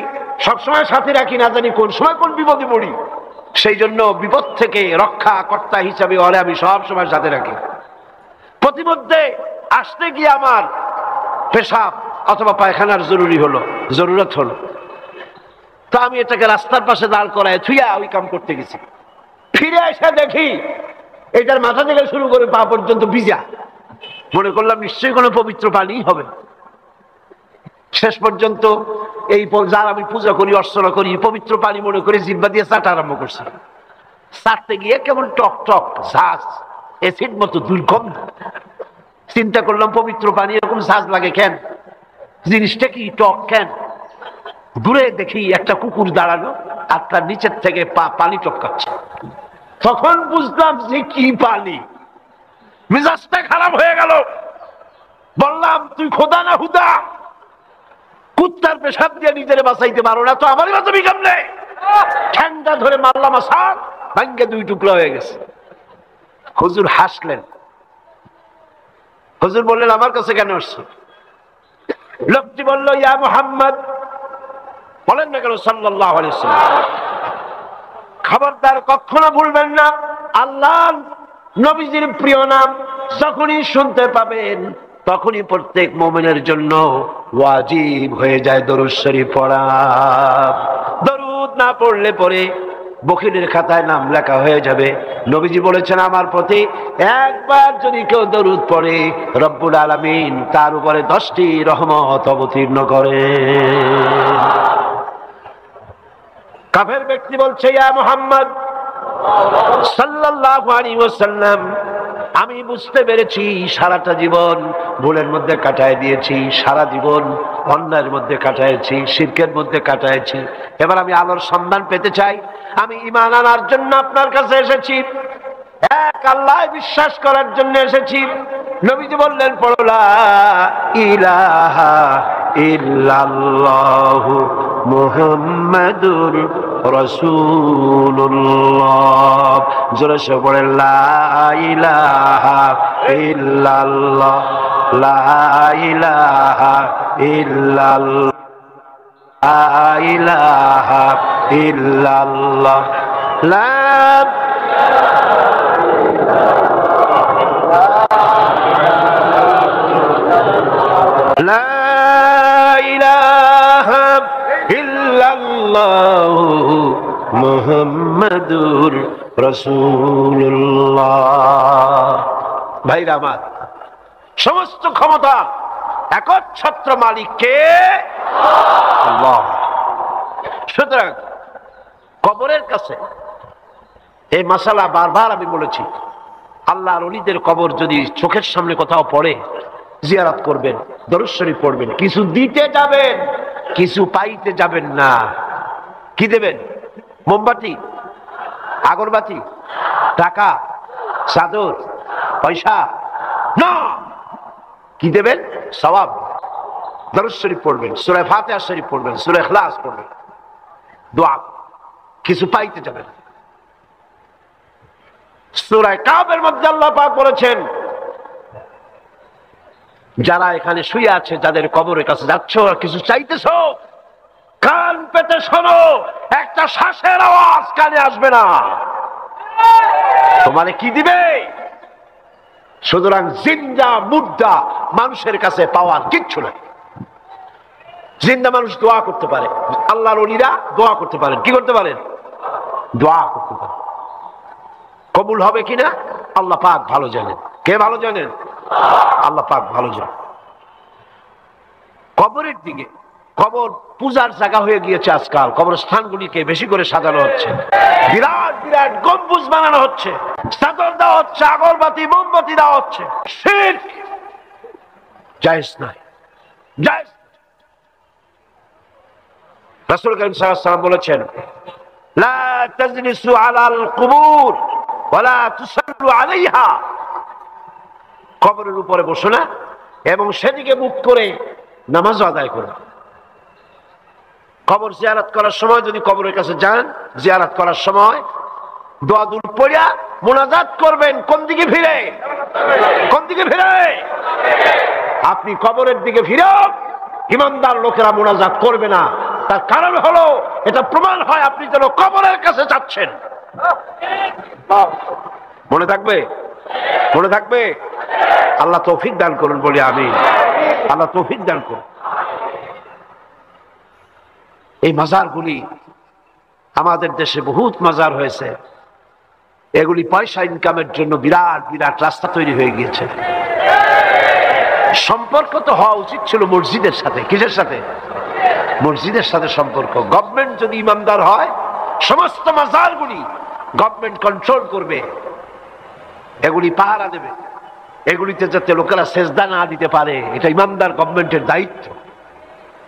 সবসময় সাথে রাখি, না জানি কোন সময় কোন বিপদে পড়ি, সেই জন্য বিপদ থেকে রক্ষা কর্তা হিসাবে ওরে আমি সব সময় সাথে রাখি। প্রতিমধ্যে আসতে গিয়ে আমার পেশাব অথবা পায়খানার জরুরত হলো, তো আমি এটাকে রাস্তার পাশে দাঁড় করায় থুইয়া ওই কাম করতে গেছি। ফিরে এসে দেখি এটার মাথা থেকে শুরু করে পা পর্যন্ত ভিজা। মনে করলাম নিশ্চয়ই কোনো পবিত্র পানি হবে। শেষ পর্যন্ত এই যার আমি পূজা করি, অর্চনা করি, পবিত্র পানি মনে করে জিহ্বা দিয়ে চাটা আরম্ভ করছি। চাটতে গিয়ে কেমন টক টক ঝাঁজ, এসিড মতো দুর্গন্ধ। চিন্তা করলাম পবিত্র পানি এরকম ঝাঁজ লাগে কেন, জিনিসটা কি টক কেন? দূরে দেখি একটা কুকুর দাঁড়ানো, আর তার নিচের থেকে পানি টপকাচ্ছে। তখন বুঝলাম যে কি পানি। মেজাজটা খারাপ হয়ে গেল। বললাম, তুই খোদা না হুদা? কুত্তার পেশাব দিয়ে নিজের বাঁচাইতে পারো না, তো আমারই বাঁচাবি কেমনে? ঠ্যাংটা ধরে মারলাম, আসার ভাঙ্গে 2 টুকরা হয়ে গেছে। হুজুর হাসলেন। হুজুর বললেন, আমার কাছে কেন আসছো? লোকটি বলল, ইয়া মুহাম্মদ, বলেন না কেন সাল্লাল্লাহু আলাইহি ওয়াসাল্লাম, খবরদার কখনো ভুলবেন না আল্লাহ নবীজির প্রিয় নাম যখনই শুনতে পাবেন, তখনই প্রত্যেক মুমিনের জন্য ওয়াজিব হয়ে যায় দরুদ শরীফ পড়া। দরুদ না পড়লে পরে বখিলের খাতায় নাম লেখা হয়ে যাবে। নবীজি বলেছেন, আমার প্রতি একবার যদি কেউ দরুদ পড়ে, রব্বুল আলামিন তার উপরে 10টি রহমত অবতীর্ণ করে। কাফের ব্যক্তি বলছে, ইয়া মুহাম্মদ সাল্লাল্লাহু আলাইহি ওয়াসাল্লাম, আমি বুঝতে পেরেছি সারাটা জীবন ভুলের মধ্যে কাটায় দিয়েছি, সারা জীবন অন্যায়ের মধ্যে কাটাইছি, শিরকের মধ্যে কাটাইছি। এবার আমি আলোর সন্ধান পেতে চাই, আমি ঈমান আনার জন্য আপনার কাছে এসেছি, এক আল্লাহ বিশ্বাস করার জন্য এসেছি। নবীজি বললেন, পড়ো লা ইলাহা ইল্লাল্লাহু মুহাম্মাদুর রাসূলুল্লাহ। জোরে সে পড়েন, লা ইলাহা ইল্লাল্লাহ, লা ইলাহা ইল্লাল্লাহ, লা ইলাহা ইল্লাল্লাহ, লা মুহাম্মাদুর রাসূলুল্লাহ। ভাইরা আমার, সমস্ত ক্ষমতা একচ্ছত্র মালিক কে? আল্লাহ। সুতরাং কবরের কাছে এই মাসালা বারবার আমি বলেছি, আল্লাহর ওলিদের কবর যদি চোখের সামনে কোথাও পড়ে, জিয়ারত করবেন, দরুদ শরীফ পড়বেন। কিছু দিতে যাবেন, কিছু পাইতে যাবেন না। কি দেবেন? মোমবাতি, আগরবাতি, টাকা, চাদর, পয়সা না। কি দেবেন? সওয়াব। দরুদ শরীফ পড়বেন, সূরা ফাতিহা শরীফ পড়বেন, সূরা ইখলাস পড়বেন, দোয়া। কিছু পাইতে যাবেন। সূরা কাফের মধ্যে আল্লাহ পাক বলেছেন, যারা এখানে শুয়ে আছে, যাদের কবরের কাছে যাচ্ছ, কিছু চাইতেছ, কান পেতে শোনো, একটা শ্বাসের আওয়াজ কানে আসবে না। তোমারে কি দিবে? সুতরাং জিন্দা মুর্দা মানুষের কাছে পাওয়ার কিচ্ছু নাই। জিন্দা মানুষ দোয়া করতে পারে, আল্লাহর ওলিরা দোয়া করতে পারেন। কি করতে পারেন? দোয়া করতে পারেন। কবুল হবে কিনা আল্লাহ পাক ভালো জানেন। কে ভালো জানেন? আল্লাহ পাক ভালো জানেন। কবরের দিকে কবর পূজার জায়গা হয়ে গিয়েছে আজকাল। কবরস্থানগুলিকে বেশি করে সাজানো হচ্ছে, বিরাট বিরাট গম্বুজ বানানো হচ্ছে, চাদর দেওয়া হচ্ছে, আগরবাতি মোমবাতি দেওয়া হচ্ছে। শিরক জায়েজ নাই, জায়েজ। রাসূল করিম সাল্লাল্লাহু আলাইহি ওয়াসাল্লাম বলেছেন, লা তাজলিসু আলাল কুবুর ওয়ালা তুসাল্লু আলাইহা, কবরের উপরে বসো না এবং সেদিকে মুখ করে নামাজ আদায় করো না। কবর জিয়ারত করার সময় যদি কবরের কাছে যান, জিয়ারত করার সময় দোয়া দুরূদ পড়িয়া মুনাজাত করবেন। কোন দিকে ফিরে? কোন দিকে ফিরে? আপনি কবরের দিকে ফিরেও ইমানদার লোকেরা মুনাজাত করবে না। তার কারণ হলো, এটা প্রমাণ হয় আপনি যেন কবরের কাছে যাচ্ছেন। মনে থাকবে? মনে থাকবে? আল্লাহ তৌফিক দান করুন বলি আমিন। আল্লাহ তৌফিক দান করুন। এই মাজারগুলি আমাদের দেশে বহুত মাজার হয়েছে, এগুলি পয়সা ইনকামের জন্য বিরাট বিরাট রাস্তা তৈরি হয়ে গিয়েছে। সম্পর্ক তো হওয়া উচিত ছিল মসজিদের সাথে। কিসের সাথে? মসজিদের সাথে সম্পর্ক। গভর্নমেন্ট যদি ইমানদার হয়, সমস্ত মাজারগুলি গভর্নমেন্ট কন্ট্রোল করবে, এগুলি পাহারা দেবে, এগুলিতে যাতে লোকেরা সেজদা না দিতে পারে, এটা ইমানদার গভর্নমেন্টের দায়িত্ব।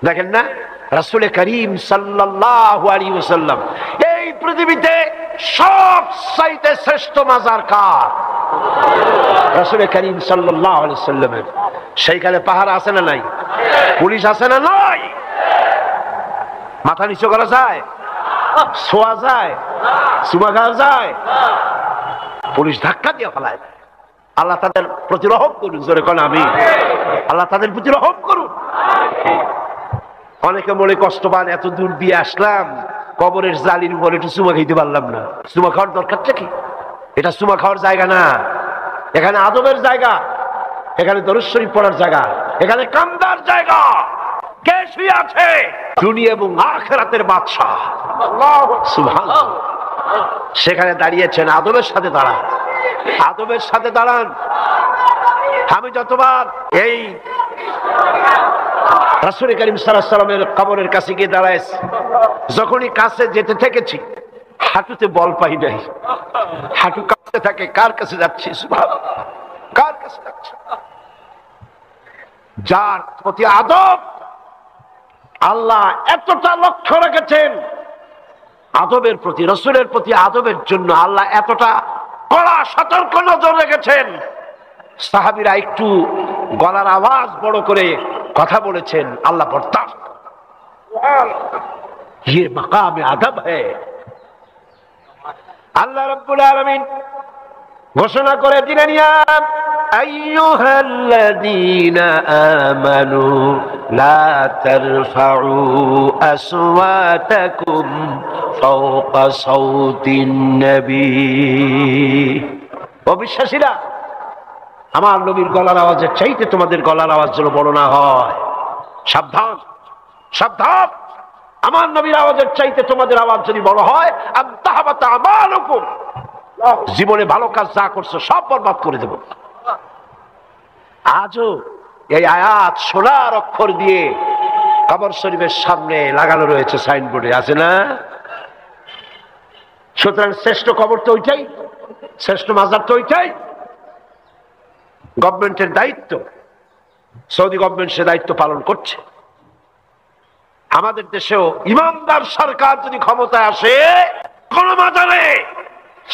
দেখেন না, রাসূল করিম সাল্লাল্লাহু আলাইহি ওয়াসাল্লাম, এই পৃথিবীতে সবচাইতে শ্রেষ্ঠ মাজার কার? রাসূল করিম সাল্লাল্লাহু আলাইহি ওয়াসাল্লামের। সেইখানে পাহারা আছে না নাই? পুলিশ আছে না নাই? মাথা নিচু করা যায়? শোয়া যায়? চুমা খাওয়া যায়? পুলিশ ধাক্কা দিয়ে ফেলায়। আল্লাহ তাদের প্রতি রহম করুন, জোরে কোন আমিন। আল্লাহ তাদের প্রতি রহম করুন। অনেকে মনে কষ্ট পান, এত দূর দিয়ে আসলাম, কবরের জালির উপরে একটু চুমা খাইতে পারলাম না। চুমা খাওয়ার দরকারটা কি? এটা চুমা খাওয়ার জায়গা না, এখানে আদবের জায়গা, এখানে দরুদ শরীফ পড়ার জায়গা, এখানে কান্দার জায়গা। কে শুয়ে আছে? দুনিয়া এবং আখিরাতের বাদশাহ সুবহানাল্লাহ। সেখানে দাঁড়িয়েছেন, আদবের সাথে দাঁড়ান, আদবের সাথে দাঁড়ান। আমি যতবার এই রাসূল করিম সাল্লাল্লাহু আলাইহি ওয়াসাল্লামের কবরের কাছে গিয়ে দাঁড়াইছি, যখনই কাছে যেতে থেকেছি, হাঁটুতে বল পাই নাই, হাঁটু কাঁপতে থাকে। কার কাছে যাচ্ছি? সুবহানাল্লাহ, কার কাছে যাচ্ছি? যার প্রতি আদব আল্লাহ এতটা লক্ষ্য রেখেছেন, আদবের প্রতি, রাসূলের প্রতি আদবের জন্য আল্লাহ এতটা কড়া সতর্ক নজর রেখেছেন। সাহাবীরা একটু গলার আওয়াজ বড় করে কথা বলেছেন, আল্লাহ বরদাস্ত। ये मकाम अदब है। আল্লাহ রাব্বুল আলামিন ঘোষণা করে দিলেন, ইয়া আইয়ুহাল্লাযীনা আমানু লা তারফাউ আসওয়াতাকুম ফাওকা সাউতিন নবী। ও বিশ্বাসীরা, আমার নবীর গলার আওয়াজের চাইতে তোমাদের গলার আওয়াজ যেন বড় না হয়। সাবধান, সাবধান। আমার নবীর আওয়াজের চাইতে তোমাদের আওয়াজ যদি বড় হয়, আনতাহাবাতা আমালুকুম, জীবনে ভালো কাজ যা করছো সব বরবাদ করে দেব। আজও এই আয়াত সোনার অক্ষর দিয়ে কবর শরীফের সামনে লাগানো রয়েছে, সাইনবোর্ডে আছে না? সুতরাং শ্রেষ্ঠ কবর তো ওইটাই, শ্রেষ্ঠ মাজার তো ওইটাই। গভর্নমেন্টের দায়িত্ব, সৌদি গভর্নমেন্ট সে দায়িত্ব পালন করছে। আমাদের দেশেও ইমানদার সরকার যদি ক্ষমতায় আসে, কোন মাজারে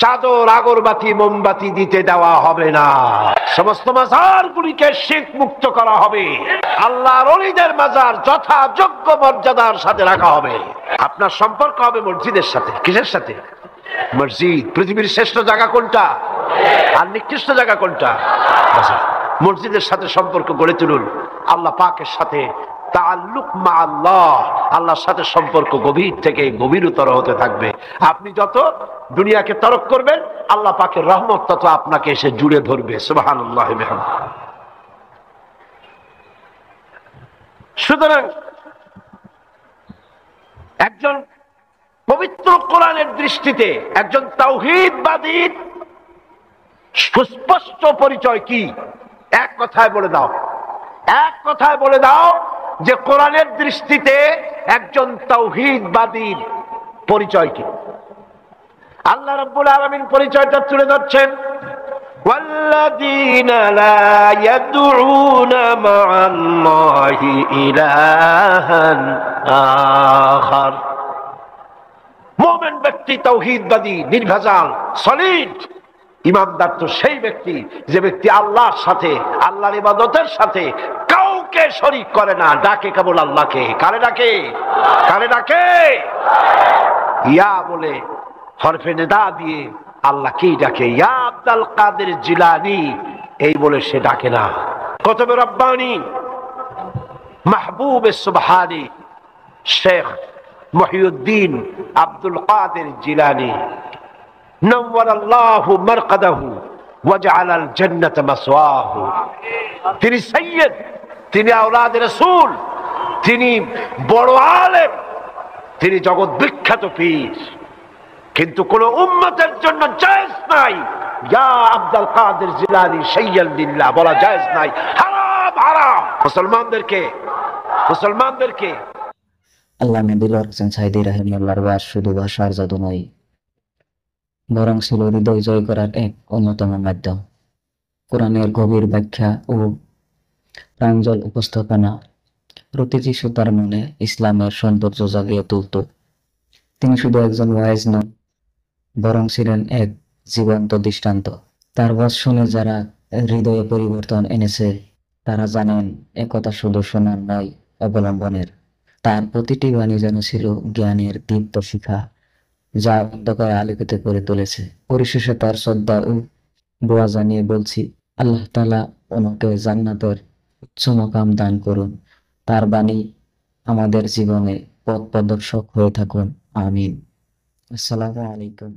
চাদর, আগরবাতি, মোমবাতি দিতে দেওয়া হবে না। সমস্ত মাজারগুলিকে শিরক মুক্ত করা হবে। আল্লাহর ওলিদের মাজার যথাযোগ্য মর্যাদার সাথে রাখা হবে। আপনার সম্পর্ক হবে মসজিদের সাথে। কিসের সাথে? মসজিদ। পৃথিবীর শ্রেষ্ঠ জায়গা কোনটা আর নিকৃষ্ট জায়গা কোনটা? মসজিদের সাথে সম্পর্ক গড়ে তুলুন। আল্লাহ পাকের সাথে তাআল্লুক মা আল্লাহ, আল্লাহর সাথে সম্পর্ক গভীর থেকে গভীরতর হতে থাকবে। আপনি যত দুনিয়াকে তরক করবেন, আল্লাহ পাকের রহমত তত আপনাকে এসে জুড়ে ধরবে। সুবহানাল্লাহ। সুতরাং একজন পবিত্র কোরআনের দৃষ্টিতে একজন তাওহীদবাদীর সুস্পষ্ট পরিচয় কি? এক কথায় বলে দাও, এক কথায় বলে দাও, যে কোরআনের দৃষ্টিতে একজন তাওহীদবাদীর পরিচয় কি। আল্লাহ রাব্বুল আলামিন পরিচয়টা তুলে ধরছেন, ওয়াল্লাযীনা লা ইয়াদউনা মা'আল্লাহি ইলাহান আখার। মুমিন ব্যক্তি তাওহীদবাদী, নির্ভেজাল, সলিড ইমানদার তো সেই ব্যক্তি যে ব্যক্তি আল্লাহর সাথে, আল্লাহর ইবাদতের সাথে কাউকে শরীক করে না, ডাকে কেবল আল্লাহকে। কারে ডাকে? কারে ডাকে? ইয়া বলে হরফে নিদা দিয়ে আল্লাহকেই ডাকে, ইয়া আব্দুল কাদের জিলানী এই বলে সে ডাকে না। কুতুব রব্বানী মাহবুব সুবহানী শেখ মুহিউদ্দিন আব্দুল কাদের জিলানী নওয়ারাল্লাহু মারকাদাহু ওয়াজআলাল জান্নাতা মাসওয়াহু। তিনি সাইয়্যিদ, তিনি আওলাদ রাসূল, তিনি বড় আলেম, তিনি জগৎ বিখ্যাত পীর, কিন্তু কোন উম্মতের জন্য জায়েজ নাই ইয়া আব্দুল কাদের জিলানী শাইয়াল লিল্লাহ বলা জায়েজ নাই, হারাম হারাম। মুসলমানদেরকে আল্লাহ দিলওয়ার হোসেন সাইদি রাহিমাহুল্লাহর ওয়াজ শুধু ভাষার জাদু নয়, বরং ছিল হৃদয় জয় করার এক অন্যতম মাধ্যম। কোরআনের গভীর ব্যাখ্যা ও প্রাঞ্জল উপস্থাপনা প্রতিটি শ্রোতার মনে ইসলামের সৌন্দর্য জাগিয়ে তুলত। তিনি শুধু একজন ওয়াইজ নন, বরং ছিলেন এক জীবন্ত দৃষ্টান্ত। তার ওয়াজ শুনে যারা হৃদয়ে পরিবর্তন এনেছে তারা জানেন একথা শুধু শোনার নয়, অবলম্বনের। তার প্রতিটি বাণী যেন ছিল জ্ঞানের দীপ্ত শিখা, যা অন্ধকারে আলোকিত করে তুলেছে। পরিশেষে তার শ্রদ্ধা ও দোয়া জানিয়ে বলছি, আল্লাহ তাআলা ওনাকে জান্নাতের উচ্চ মাকাম দান করুন, তার বাণী আমাদের জীবনে পথ প্রদর্শক হয়ে থাকুন। আমিন। আসসালামু আলাইকুম।